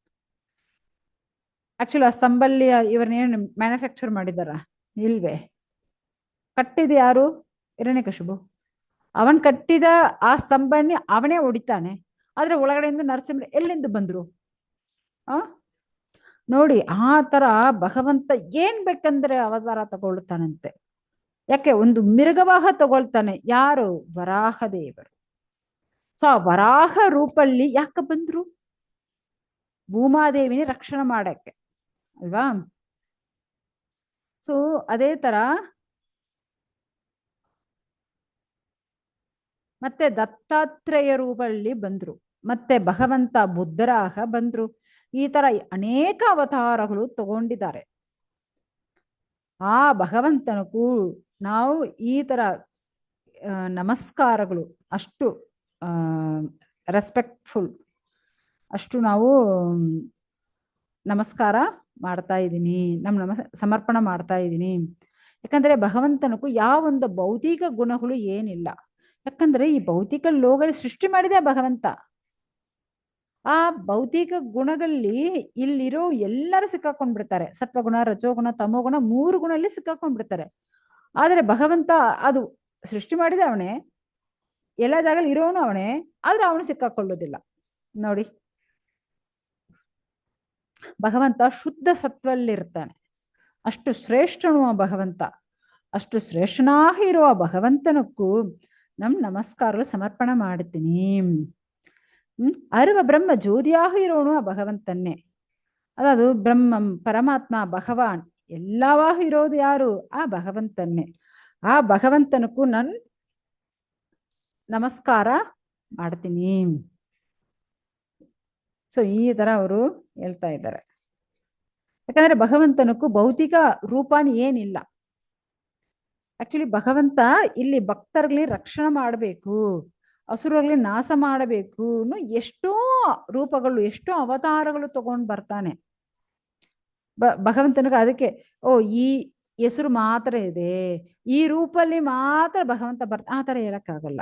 ಆಕ್ಚುಲಿ ಆ ಸ್ತಂಭಲ್ಲಿ ಇವ್ರನ್ನೇನು ಮ್ಯಾನುಫ್ಯಾಕ್ಚರ್ ಮಾಡಿದಾರ? ಇಲ್ವೇ. ಕಟ್ಟಿದ ಯಾರು? ಹಿರಣ್ಯಕಶಿಪು. ಅವನ್ ಕಟ್ಟಿದ ಆ ಸ್ತಂಭನಿ ಅವನೇ ಹೊಡಿತಾನೆ. ಆದ್ರೆ ಒಳಗಡೆಯಿಂದ ನರಸಿಂಹ ಎಲ್ಲಿಂದ ಬಂದ್ರು? ನೋಡಿ, ಆ ತರ ಭಗವಂತ ಏನ್ ಬೇಕಂದ್ರೆ ಅವತಾರ ತಗೊಳ್ತಾನಂತೆ. ಯಾಕೆ? ಒಂದು ಮಿರುಗವಾಹ ತಗೊಳ್ತಾನೆ. ಯಾರು? ವರಾಹ ದೇವರು. ಸೊ ಆ ವರಾಹ ರೂಪಲ್ಲಿ ಯಾಕೆ ಬಂದ್ರು? ಭೂಮಾದೇವಿನ ರಕ್ಷಣೆ ಮಾಡಕ್ಕೆ ಅಲ್ವಾ? ಸೊ ಅದೇ ತರ ಮತ್ತೆ ದತ್ತಾತ್ರೇಯ ರೂಪಲ್ಲಿ ಬಂದ್ರು, ಮತ್ತೆ ಭಗವಂತ ಬುದ್ಧರಾಗ ಬಂದ್ರು. ಈ ತರ ಅನೇಕ ಅವತಾರಗಳು ತಗೊಂಡಿದ್ದಾರೆ. ಆ ಭಗವಂತನಕ್ಕೂ ನಾವು ಈ ತರ ನಮಸ್ಕಾರಗಳು ಅಷ್ಟು ರೆಸ್ಪೆಕ್ಟ್ಫುಲ್, ಅಷ್ಟು ನಾವು ನಮಸ್ಕಾರ ಮಾಡ್ತಾ ಇದ್ದೀನಿ, ಸಮರ್ಪಣೆ ಮಾಡ್ತಾ ಇದ್ದೀನಿ. ಯಾಕಂದ್ರೆ ಭಗವಂತನಕ್ಕೂ ಯಾವೊಂದು ಭೌತಿಕ ಗುಣಗಳು ಏನಿಲ್ಲ. ಯಾಕಂದ್ರೆ ಈ ಭೌತಿಕ ಲೋಕ ಸೃಷ್ಟಿ ಮಾಡಿದೆ ಭಗವಂತ. ಆ ಭೌತಿಕ ಗುಣಗಳಲ್ಲಿ ಇಲ್ಲಿರೋ ಎಲ್ಲರೂ ಸಿಕ್ಕಾಕೊಂಡ್ಬಿಡ್ತಾರೆ. ಸತ್ವಗುಣ, ರಜೋಗುಣ, ತಮೋಗುಣ 3 ಗುಣಲ್ಲಿ ಸಿಕ್ಕಾಕೊಂಡ್ಬಿಡ್ತಾರೆ. ಆದ್ರೆ ಭಗವಂತ ಅದು ಸೃಷ್ಟಿ ಮಾಡಿದ ಅವನೇ, ಎಲ್ಲ ಜಾಗದಲ್ಲಿ ಇರೋನು ಅವನೇ, ಆದ್ರೆ ಅವನು ಸಿಕ್ಕಾಕೊಳ್ಳೋದಿಲ್ಲ. ನೋಡಿ, ಭಗವಂತ ಶುದ್ಧ ಸತ್ವಲ್ಲಿರ್ತಾನೆ. ಅಷ್ಟು ಶ್ರೇಷ್ಠನು ಆ ಭಗವಂತ. ಅಷ್ಟು ಶ್ರೇಷ್ಠನಾಗಿ ಇರುವ ಭಗವಂತನಕ್ಕೂ ನಮಸ್ಕಾರಗಳು ಸಮರ್ಪಣೆ ಮಾಡ್ತೀನಿ. ಅರಿವ ಬ್ರಹ್ಮ ಜ್ಯೋತಿಯಾಗಿ ಇರೋನು ಆ ಭಗವಂತನ್ನೇ. ಅದದು ಬ್ರಹ್ಮ ಪರಮಾತ್ಮ ಭಗವಾನ್ ಎಲ್ಲವಾಗ ಇರೋದು ಯಾರು? ಆ ಭಗವಂತನ್ನೇ. ಆ ಭಗವಂತನಕ್ಕೂ ನಮಸ್ಕಾರ ಮಾಡ್ತೀನಿ. ಸೊ ಈ ತರ ಅವರು ಹೇಳ್ತಾ ಇದ್ದಾರೆ. ಯಾಕಂದ್ರೆ ಭಗವಂತನಕ್ಕೂ ಭೌತಿಕ ರೂಪಾನಿ ಏನಿಲ್ಲ. ಆಕ್ಚುಲಿ ಭಗವಂತ ಇಲ್ಲಿ ಭಕ್ತರ್ಲಿ ರಕ್ಷಣೆ ಮಾಡಬೇಕು, ಅಸುರರ್ಲಿ ನಾಶ ಮಾಡಬೇಕು ಎಷ್ಟೋ ರೂಪಗಳು, ಎಷ್ಟೋ ಅವತಾರಗಳು ತಗೊಂಡ್ ಬರ್ತಾನೆ. ಭಗವಂತನಿಗೆ ಅದಕ್ಕೆ ಓ ಈ ಹೆಸರು ಮಾತ್ರ ಇದೆ, ಈ ರೂಪಲ್ಲಿ ಮಾತ್ರ ಭಗವಂತ ಆ ತರ ಹೇಳಕ್ಕಾಗಲ್ಲ.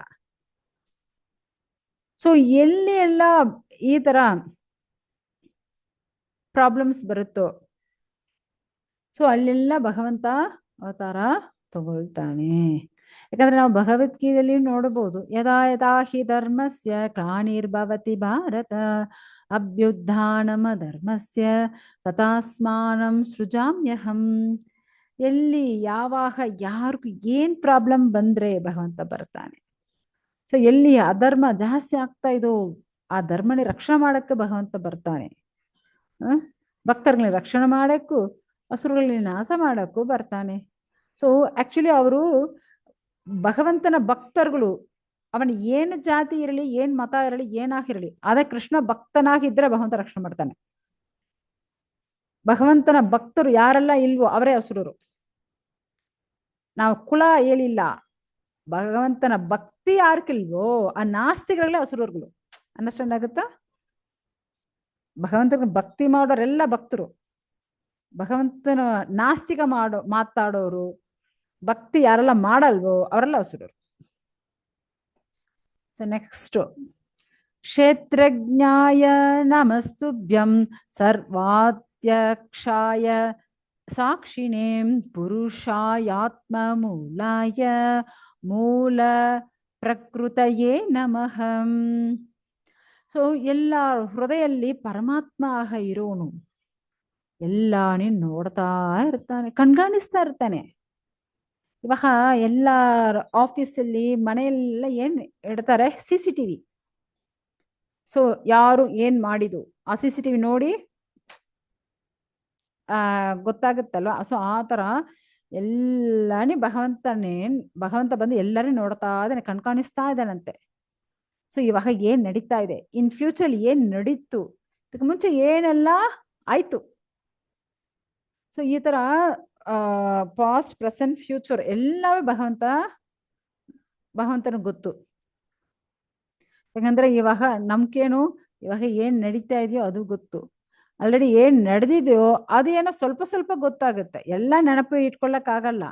ಸೊ ಎಲ್ಲಿ ಎಲ್ಲ ಈ ತರ ಪ್ರಾಬ್ಲಮ್ಸ್ ಬರುತ್ತೋ ಸೊ ಅಲ್ಲೆಲ್ಲ ಭಗವಂತ ಅವತಾರ ತಗೊಳ್ತಾನೆ. ಯಾಕಂದ್ರೆ ನಾವು ಭಗವದ್ಗೀತೆಯಲ್ಲಿ ನೋಡಬಹುದು, ಯದಾ ಯದಾ ಹಿ ಧರ್ಮಸ್ಯ ಗ್ಲಾನಿರ್ಭವತಿ ಭಾರತ ಅಭ್ಯುತ್ಥಾನಮ ಧರ್ಮಸ್ಯ ತಥಾಸ್ಮಾನಂ ಸೃಜಾಮ್ಯಹಂ. ಎಲ್ಲಿ ಯಾವಾಗ ಯಾರಿಗೂ ಏನ್ ಪ್ರಾಬ್ಲಮ್ ಬಂದ್ರೆ ಭಗವಂತ ಬರ್ತಾನೆ. ಸೊ ಎಲ್ಲಿ ಅಧರ್ಮ ಜಾಸ್ತಿ ಆಗ್ತಾ ಇದೋ ಆ ಧರ್ಮನೇ ರಕ್ಷಣೆ ಮಾಡಕ್ಕೆ ಭಗವಂತ ಬರ್ತಾನೆ. ಭಕ್ತರ್ಗಳನ್ನ ರಕ್ಷಣೆ ಮಾಡಕ್ಕೂ ಅಸುರಗಳನ್ನ ನಾಶ ಮಾಡಕ್ಕೂ ಬರ್ತಾನೆ. ಸೊ ಆಕ್ಚುಲಿ ಅವರು ಭಗವಂತನ ಭಕ್ತರುಗಳು, ಅವನ ಏನು ಜಾತಿ ಇರಲಿ, ಏನ್ ಮತ ಇರಲಿ, ಏನಾಗಿರಲಿ, ಅದೇ ಕೃಷ್ಣ ಭಕ್ತನಾಗಿದ್ರೆ ಭಗವಂತ ರಕ್ಷಣೆ ಮಾಡ್ತಾನೆ. ಭಗವಂತನ ಭಕ್ತರು ಯಾರೆಲ್ಲ ಇಲ್ವೋ ಅವರೇ ಅಸುರರು. ನಾವು ಕುಲ ಹೇಳಿಲ್ಲ, ಭಗವಂತನ ಭಕ್ತಿ ಯಾರ್ಕಿಲ್ವೋ ಆ ನಾಸ್ತಿಗಳೇ ಅಸುರರುಗಳು. ಅಂಡರ್ಸ್ಟ್ಯಾಂಡ್ ಆಗುತ್ತಾ? ಭಗವಂತನ ಭಕ್ತಿ ಮಾಡೋರೆಲ್ಲ ಭಕ್ತರು, ಭಗವಂತನ ನಾಸ್ತಿಕ ಮಾತಾಡೋರು, ಭಕ್ತಿ ಯಾರೆಲ್ಲ ಮಾಡಲ್ವೋ ಅವರೆಲ್ಲ ಅಸುರರು. ಸೊ ನೆಕ್ಸ್ಟ್, ಕ್ಷೇತ್ರಜ್ಞಾಯ ನಮಸ್ತುಭ್ಯಂ ಸರ್ವಾತ್ಯಕ್ಷಾಯ ಸಾಕ್ಷಿಣೇ ಪುರುಷಾಯಾತ್ಮ ಮೂಲಾಯ ಮೂಲ ಪ್ರಕೃತಯೇ ನಮಃ. ಸೊ ಎಲ್ಲ ಹೃದಯಲ್ಲಿ ಪರಮಾತ್ಮ ಆಗ ಇರೋನು, ಎಲ್ಲಾನು ನೋಡ್ತಾ ಇರ್ತಾನೆ, ಕಣ್ಗಾಣಿಸ್ತಾ ಇರ್ತಾನೆ. ಇವಾಗ ಎಲ್ಲ ಆಫೀಸಲ್ಲಿ ಮನೆಯೆಲ್ಲ ಏನ್ ಇಡ್ತಾರೆ, CCTV. ಸೊ ಯಾರು ಏನ್ ಮಾಡಿದು ಆ CCTV ನೋಡಿ ಗೊತ್ತಾಗುತ್ತಲ್ವಾ. ಸೊ ಆ ತರ ಎಲ್ಲಾನೇ ಭಗವಂತ ಬಂದು ಎಲ್ಲರೂ ನೋಡ್ತಾ ಇದ್ದಾನೆ, ಕಣ್ಕಾಣಿಸ್ತಾ ಇದ್ದಾನಂತೆ. ಸೊ ಇವಾಗ ಏನ್ ನಡೀತಾ ಇದೆ, ಇನ್ ಫ್ಯೂಚರ್ ಏನ್ ನಡೀತು, ಇದಕ್ಕೆ ಮುಂಚೆ ಏನೆಲ್ಲ ಆಯ್ತು. ಸೊ ಈ ತರ ಪಾಸ್ಟ್ ಪ್ರೆಸೆಂಟ್ ಫ್ಯೂಚರ್ ಎಲ್ಲವೇ ಭಗವಂತನ ಗೊತ್ತು. ಯಾಕಂದ್ರೆ ಇವಾಗ ನಮ್ಗೇನು ಇವಾಗ ಏನ್ ನಡೀತಾ ಇದೆಯೋ ಅದು ಗೊತ್ತು, ಆಲ್ರೆಡಿ ಏನ್ ನಡೆದಿದೆಯೋ ಅದೇನೋ ಸ್ವಲ್ಪ ಸ್ವಲ್ಪ ಗೊತ್ತಾಗುತ್ತೆ, ಎಲ್ಲ ನೆನಪು ಇಟ್ಕೊಳ್ಳಕ್ ಆಗಲ್ಲ.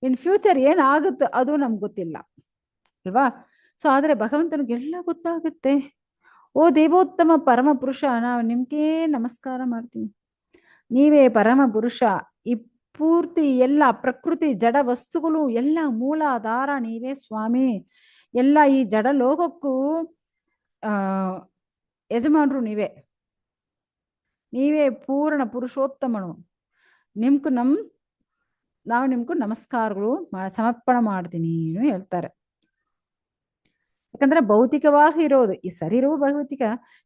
ಇನ್ ಫ್ಯೂಚರ್ ಏನ್ ಆಗುತ್ತೆ ಅದು ನಮ್ಗೆ ಗೊತ್ತಿಲ್ಲ ಅಲ್ವಾ. ಸೊ ಆದ್ರೆ ಭಗವಂತನಿಗೆಲ್ಲ ಗೊತ್ತಾಗುತ್ತೆ. ಓ ದೇವೋತ್ತಮ ಪರಮ ಪುರುಷ, ನಾವು ನಿಮ್ಗೆ ನಮಸ್ಕಾರ ಮಾಡ್ತೀನಿ, ನೀವೇ ಪರಮ ಪುರುಷ. ಈ ಪೂರ್ತಿ ಎಲ್ಲ ಪ್ರಕೃತಿ ಜಡ ವಸ್ತುಗಳು ಎಲ್ಲ ಮೂಲಾಧಾರ ನೀವೇ ಸ್ವಾಮಿ. ಎಲ್ಲ ಈ ಜಡ ಲೋಕಕ್ಕೂ ಯಜಮಾನ್ರು ನೀವೇ ಪೂರ್ಣ ಪುರುಷೋತ್ತಮನು. ನಾವು ನಿಮ್ಗೂ ನಮಸ್ಕಾರಗಳು ಸಮರ್ಪಣೆ ಮಾಡ್ತೀನಿ ಹೇಳ್ತಾರೆ. ಯಾಕಂದ್ರೆ ಭೌತಿಕವಾಗಿ ಇರೋದು ಈ ಶರೀರವು ಭೌತಿಕ,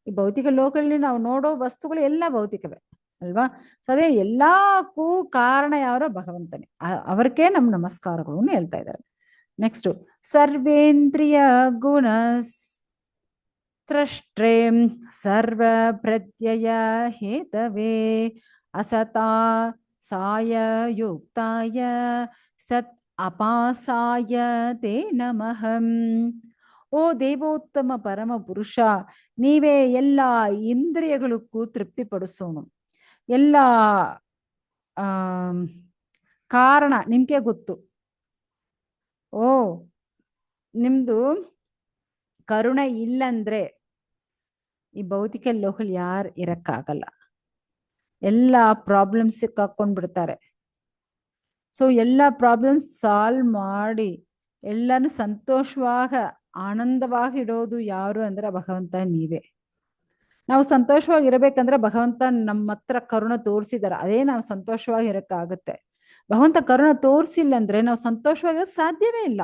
ಈ ಭೌತಿಕ ಲೋಕದಲ್ಲಿ ನಾವು ನೋಡೋ ವಸ್ತುಗಳು ಎಲ್ಲ ಭೌತಿಕವೇ ಅಲ್ವಾ. ಸೊ ಅದೇ ಎಲ್ಲಕ್ಕೂ ಕಾರಣ ಯಾರೋ ಭಗವಂತನೇ, ಅವ್ರಿಗೇ ನಮ್ ನಮಸ್ಕಾರಗಳು ಹೇಳ್ತಾ ಇದ್ದಾರೆ. ನೆಕ್ಸ್ಟ್, ಸರ್ವೇಂದ್ರಿಯ ಗುಣ ತ್ರಷ್ಟ್ರೇ ಸರ್ವ ಪ್ರತ್ಯಯ ಹೇತವೇ ಅಸತಾ ಸಾಯ ಯುಕ್ತಾಯ ಸತ್ ಅಪಾಸಾಯ ತೇ ನಮಃ. ಓ ದೇವೋತ್ತಮ ಪರಮ ಪುರುಷ, ನೀವೇ ಎಲ್ಲ ಇಂದ್ರಿಯಗಳಿಗೂ ತೃಪ್ತಿಪಡಿಸೋನು, ಎಲ್ಲ ಕಾರಣ ನಿಮ್ಗೆ ಗೊತ್ತು. ಓ ನಿಮ್ದು ಕರುಣೆ ಇಲ್ಲಂದ್ರೆ ಈ ಭೌತಿಕ ಲೋಕಲ್ ಯಾರು ಇರಕ್ಕಾಗಲ್ಲ, ಎಲ್ಲ ಪ್ರಾಬ್ಲಮ್ಸ್ ಸಿಕ್ಕಾಕೊಂಡ್ಬಿಡ್ತಾರೆ. ಸೊ ಎಲ್ಲ ಪ್ರಾಬ್ಲಮ್ಸ್ ಸಾಲ್ವ್ ಮಾಡಿ ಎಲ್ಲಾನು ಸಂತೋಷವಾಗ ಆನಂದವಾಗಿ ಇಡೋದು ಯಾರು ಅಂದ್ರೆ ಭಗವಂತ ನೀವೇ. ನಾವು ಸಂತೋಷವಾಗಿ ಇರಬೇಕಂದ್ರೆ ಭಗವಂತ ನಮ್ಮ ಹತ್ರ ಕರುಣೆ ತೋರಿಸಿದಾರೆ, ಅದೇ ನಾವು ಸಂತೋಷವಾಗಿ ಇರಕ್ಕಾಗತ್ತೆ. ಭಗವಂತ ಕರುಣೆ ತೋರಿಸಿಲ್ಲ ಅಂದ್ರೆ ನಾವು ಸಂತೋಷವಾಗಿರೋದು ಸಾಧ್ಯವೇ ಇಲ್ಲ.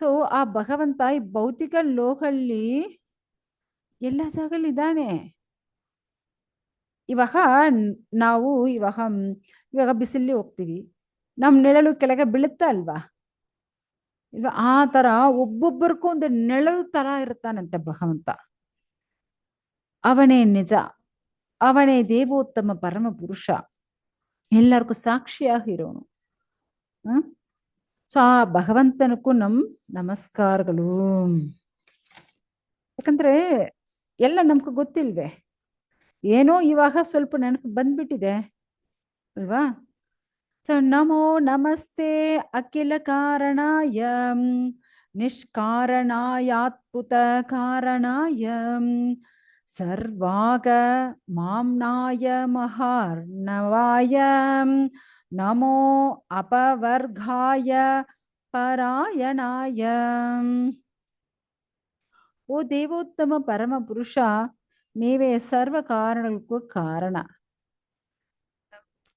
ಸೊ ಆ ಭಗವಂತ ಈ ಭೌತಿಕ ಲೋಕಲ್ಲಿ ಎಲ್ಲ ಜಾಗದಲ್ಲಿ ಇದ್ದಾನೆ. ಇವಾಗ ನಾವು ಇವಾಗ ಬಿಸಿಲಿ ಹೋಗ್ತೀವಿ, ನಮ್ ನೆರಳು ಕೆಳಗೆ ಬೀಳುತ್ತಾ ಅಲ್ವಾ ಇಲ್ವಾ, ಆ ತರ ಒಬ್ಬೊಬ್ಬರಿಗೂ ಒಂದು ನೆರಳು ತರ ಇರ್ತಾನಂತೆ ಭಗವಂತ. ಅವನೇ ನಿಜ, ಅವನೇ ದೇವೋತ್ತಮ ಪರಮ ಪುರುಷ, ಎಲ್ಲರಿಗೂ ಸಾಕ್ಷಿಯಾಗಿರೋನು. ಹ್ಮ್ ಸೊ ಆ ಭಗವಂತನಕ್ಕೂ ನಮಸ್ಕಾರಗಳು. ಯಾಕಂದ್ರೆ ಎಲ್ಲ ನಮ್ಗೆ ಗೊತ್ತಿಲ್ವೇ, ಏನೋ ಇವಾಗ ಸ್ವಲ್ಪ ನೆನಪು ಬಂದ್ಬಿಟ್ಟಿದೆ ಅಲ್ವಾ. ಸೊ ನಮೋ ನಮಸ್ತೆ ಅಖಿಲ ಕಾರಣಾಯ ನಿಷ್ಕಾರಣಾಯಾತ್ಪುತ ಕಾರಣಾಯ ಸರ್ವಾಗ ಮಾಮ್ನಾಯ ಮಹಾರ್ಣವಾಯ ನಮೋ ಅಪವರ್ಗಾಯ ಪರಾಯಣಾಯ. ಓ ದೇವೋತ್ತಮ ಪರಮ ಪುರುಷ, ನೀವೇ ಸರ್ವ ಕಾರಣಕ್ಕೂ ಕಾರಣ.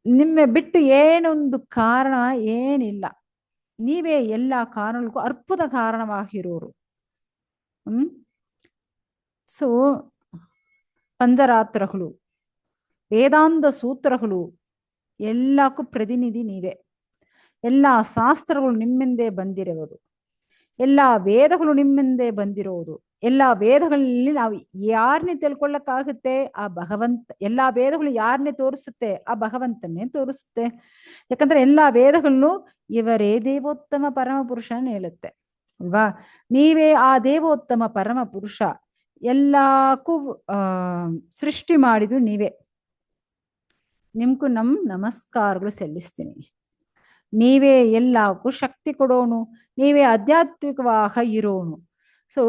ನಿಮ್ಮ ಬಿಟ್ಟು ಏನೊಂದು ಕಾರಣ ಏನಿಲ್ಲ. ನೀವೇ ಎಲ್ಲ ಕಾರಣಕ್ಕೂ ಅರ್ಪುತ ಕಾರಣವಾಗಿರೋರು. ಸೊ ಪಂಚರಾತ್ರಗಳು, ವೇದಾಂತ ಸೂತ್ರಗಳು ಎಲ್ಲಕ್ಕೂ ಪ್ರತಿನಿಧಿ ನೀವೇ. ಎಲ್ಲ ಶಾಸ್ತ್ರಗಳು ನಿಮ್ಮಿಂದೇ ಬಂದಿರುವುದು, ಎಲ್ಲ ವೇದಗಳು ನಿಮ್ಮಿಂದೇ ಬಂದಿರೋದು. ಎಲ್ಲ ವೇದಗಳಲ್ಲಿ ನಾವು ಯಾರನ್ನೇ ತಿಳ್ಕೊಳ್ಳಕ್ಕಾಗುತ್ತೆ? ಆ ಭಗವಂತ. ಎಲ್ಲಾ ವೇದಗಳು ಯಾರನ್ನೇ ತೋರಿಸುತ್ತೆ? ಆ ಭಗವಂತನ್ನೇ ತೋರಿಸುತ್ತೆ. ಯಾಕಂದ್ರೆ ಎಲ್ಲಾ ವೇದಗಳನ್ನು ಇವರೇ ದೇವೋತ್ತಮ ಪರಮ ಪುರುಷನ ಹೇಳುತ್ತೆ ಅಲ್ವಾ. ನೀವೇ ಆ ದೇವೋತ್ತಮ ಪರಮ ಪುರುಷ. ಎಲ್ಲಕ್ಕೂ ಸೃಷ್ಟಿ ಮಾಡಿದ್ದು ನೀವೇ. ನಿಮ್ಗೂ ನಮಸ್ಕಾರಗಳು ಸಲ್ಲಿಸ್ತೀನಿ. ನೀವೇ ಎಲ್ಲಕ್ಕೂ ಶಕ್ತಿ ಕೊಡೋನು, ನೀವೇ ಆಧ್ಯಾತ್ಮಿಕವಾಗ ಇರೋನು. ಸೊ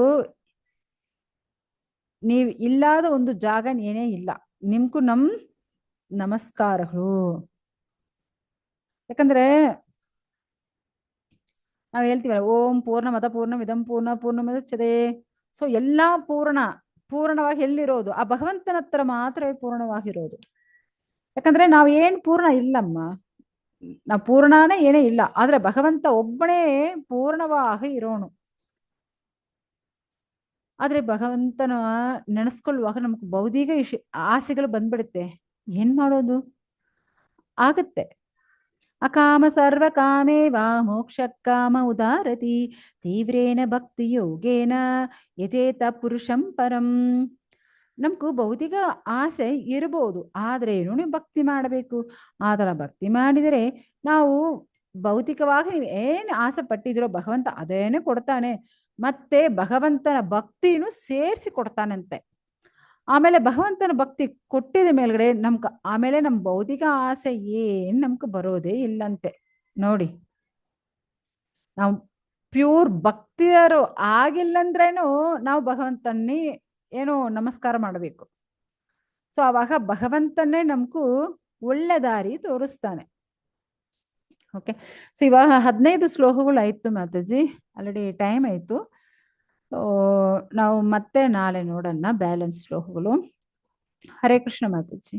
ನೀವು ಇಲ್ಲದ ಒಂದು ಜಾಗ ಏನೇ ಇಲ್ಲ. ನಿಮ್ಗೂ ನಮಸ್ಕಾರಗಳು. ಯಾಕಂದ್ರೆ ನಾವು ಹೇಳ್ತೀವಲ್ಲ, ಓಂ ಪೂರ್ಣಮದ ಪೂರ್ಣಮಿದಂ ಪೂರ್ಣಮುದಚ್ಯತೆ. ಸೊ ಎಲ್ಲಾ ಪೂರ್ಣವಾಗಿ ಎಲ್ಲಿರೋದು? ಆ ಭಗವಂತನ ಹತ್ರ ಮಾತ್ರವೇ ಪೂರ್ಣವಾಗಿರೋದು. ಯಾಕಂದ್ರೆ ನಾವ್ ಏನ್ ಪೂರ್ಣ ಇಲ್ಲಮ್ಮ, ನಾವು ಪೂರ್ಣನೇ ಏನೇ ಇಲ್ಲ. ಆದ್ರೆ ಭಗವಂತ ಒಬ್ಬನೇ ಪೂರ್ಣವಾಗಿ ಇರೋನು. ಆದ್ರೆ ಭಗವಂತನ ನೆನೆಸ್ಕೊಳ್ಳುವಾಗ ನಮ್ಗೆ ಬೌದ್ಧಿಕ ಆಸೆಗಳು ಬಂದ್ಬಿಡುತ್ತೆ. ಏನ್ ಮಾಡೋದು? ಆಗತ್ತೆ. ಅಕಾಮ ಸರ್ವ ಕಾಮೇ ವಾ ಮೋಕ್ಷ ಕಾಮ ಉದಾರತಿ ತೀವ್ರೇನ ಭಕ್ತಿ ಯೋಗೇನ ಯಜೇತ ಪುರುಷಂ ಪರಂ. ನಮ್ಗೂ ಭೌತಿಕ ಆಸೆ ಇರಬಹುದು, ಆದ್ರೇನು ನೀವು ಭಕ್ತಿ ಮಾಡಬೇಕು. ಆತರ ಭಕ್ತಿ ಮಾಡಿದರೆ ನಾವು ಭೌತಿಕವಾಗಿ ನೀವು ಏನು ಆಸೆ ಪಟ್ಟಿದ್ರೋ ಭಗವಂತ ಅದೇನೇ ಕೊಡ್ತಾನೆ. ಮತ್ತೆ ಭಗವಂತನ ಭಕ್ತಿನೂ ಸೇರಿಸಿ ಕೊಡ್ತಾನಂತೆ. ಆಮೇಲೆ ಭಗವಂತನ ಭಕ್ತಿ ಕೊಟ್ಟಿದ ಮೇಲ್ಗಡೆ ಆಮೇಲೆ ನಮ್ ಭೌತಿಕ ಆಸೆ ಏನ್ ನಮ್ಗೆ ಬರೋದೇ ಇಲ್ಲಂತೆ. ನೋಡಿ, ನಾವು ಪ್ಯೂರ್ ಭಕ್ತಿಯರು ಆಗಿಲ್ಲಂದ್ರೇನು ನಾವು ಭಗವಂತನ್ನೇ ಏನೋ ನಮಸ್ಕಾರ ಮಾಡಬೇಕು. ಸೊ ಆವಾಗ ಭಗವಂತನೇ ನಮ್ಗೂ ಒಳ್ಳೆ ದಾರಿ ತೋರಿಸ್ತಾನೆ. ಓಕೆ, ಸೊ ಇವಾಗ 15 ಶ್ಲೋಕಗಳು ಆಯ್ತು ಮಾತಾಜಿ, ಆಲ್ರೆಡಿ ಟೈಮ್ ಆಯ್ತು. ನಾವು ಮತ್ತೆ ನಾಳೆ ನೋಡೋಣ ಬ್ಯಾಲೆನ್ಸ್ ಶ್ಲೋಕಗಳು. ಹರೇ ಕೃಷ್ಣ ಮಾತಾಜಿ.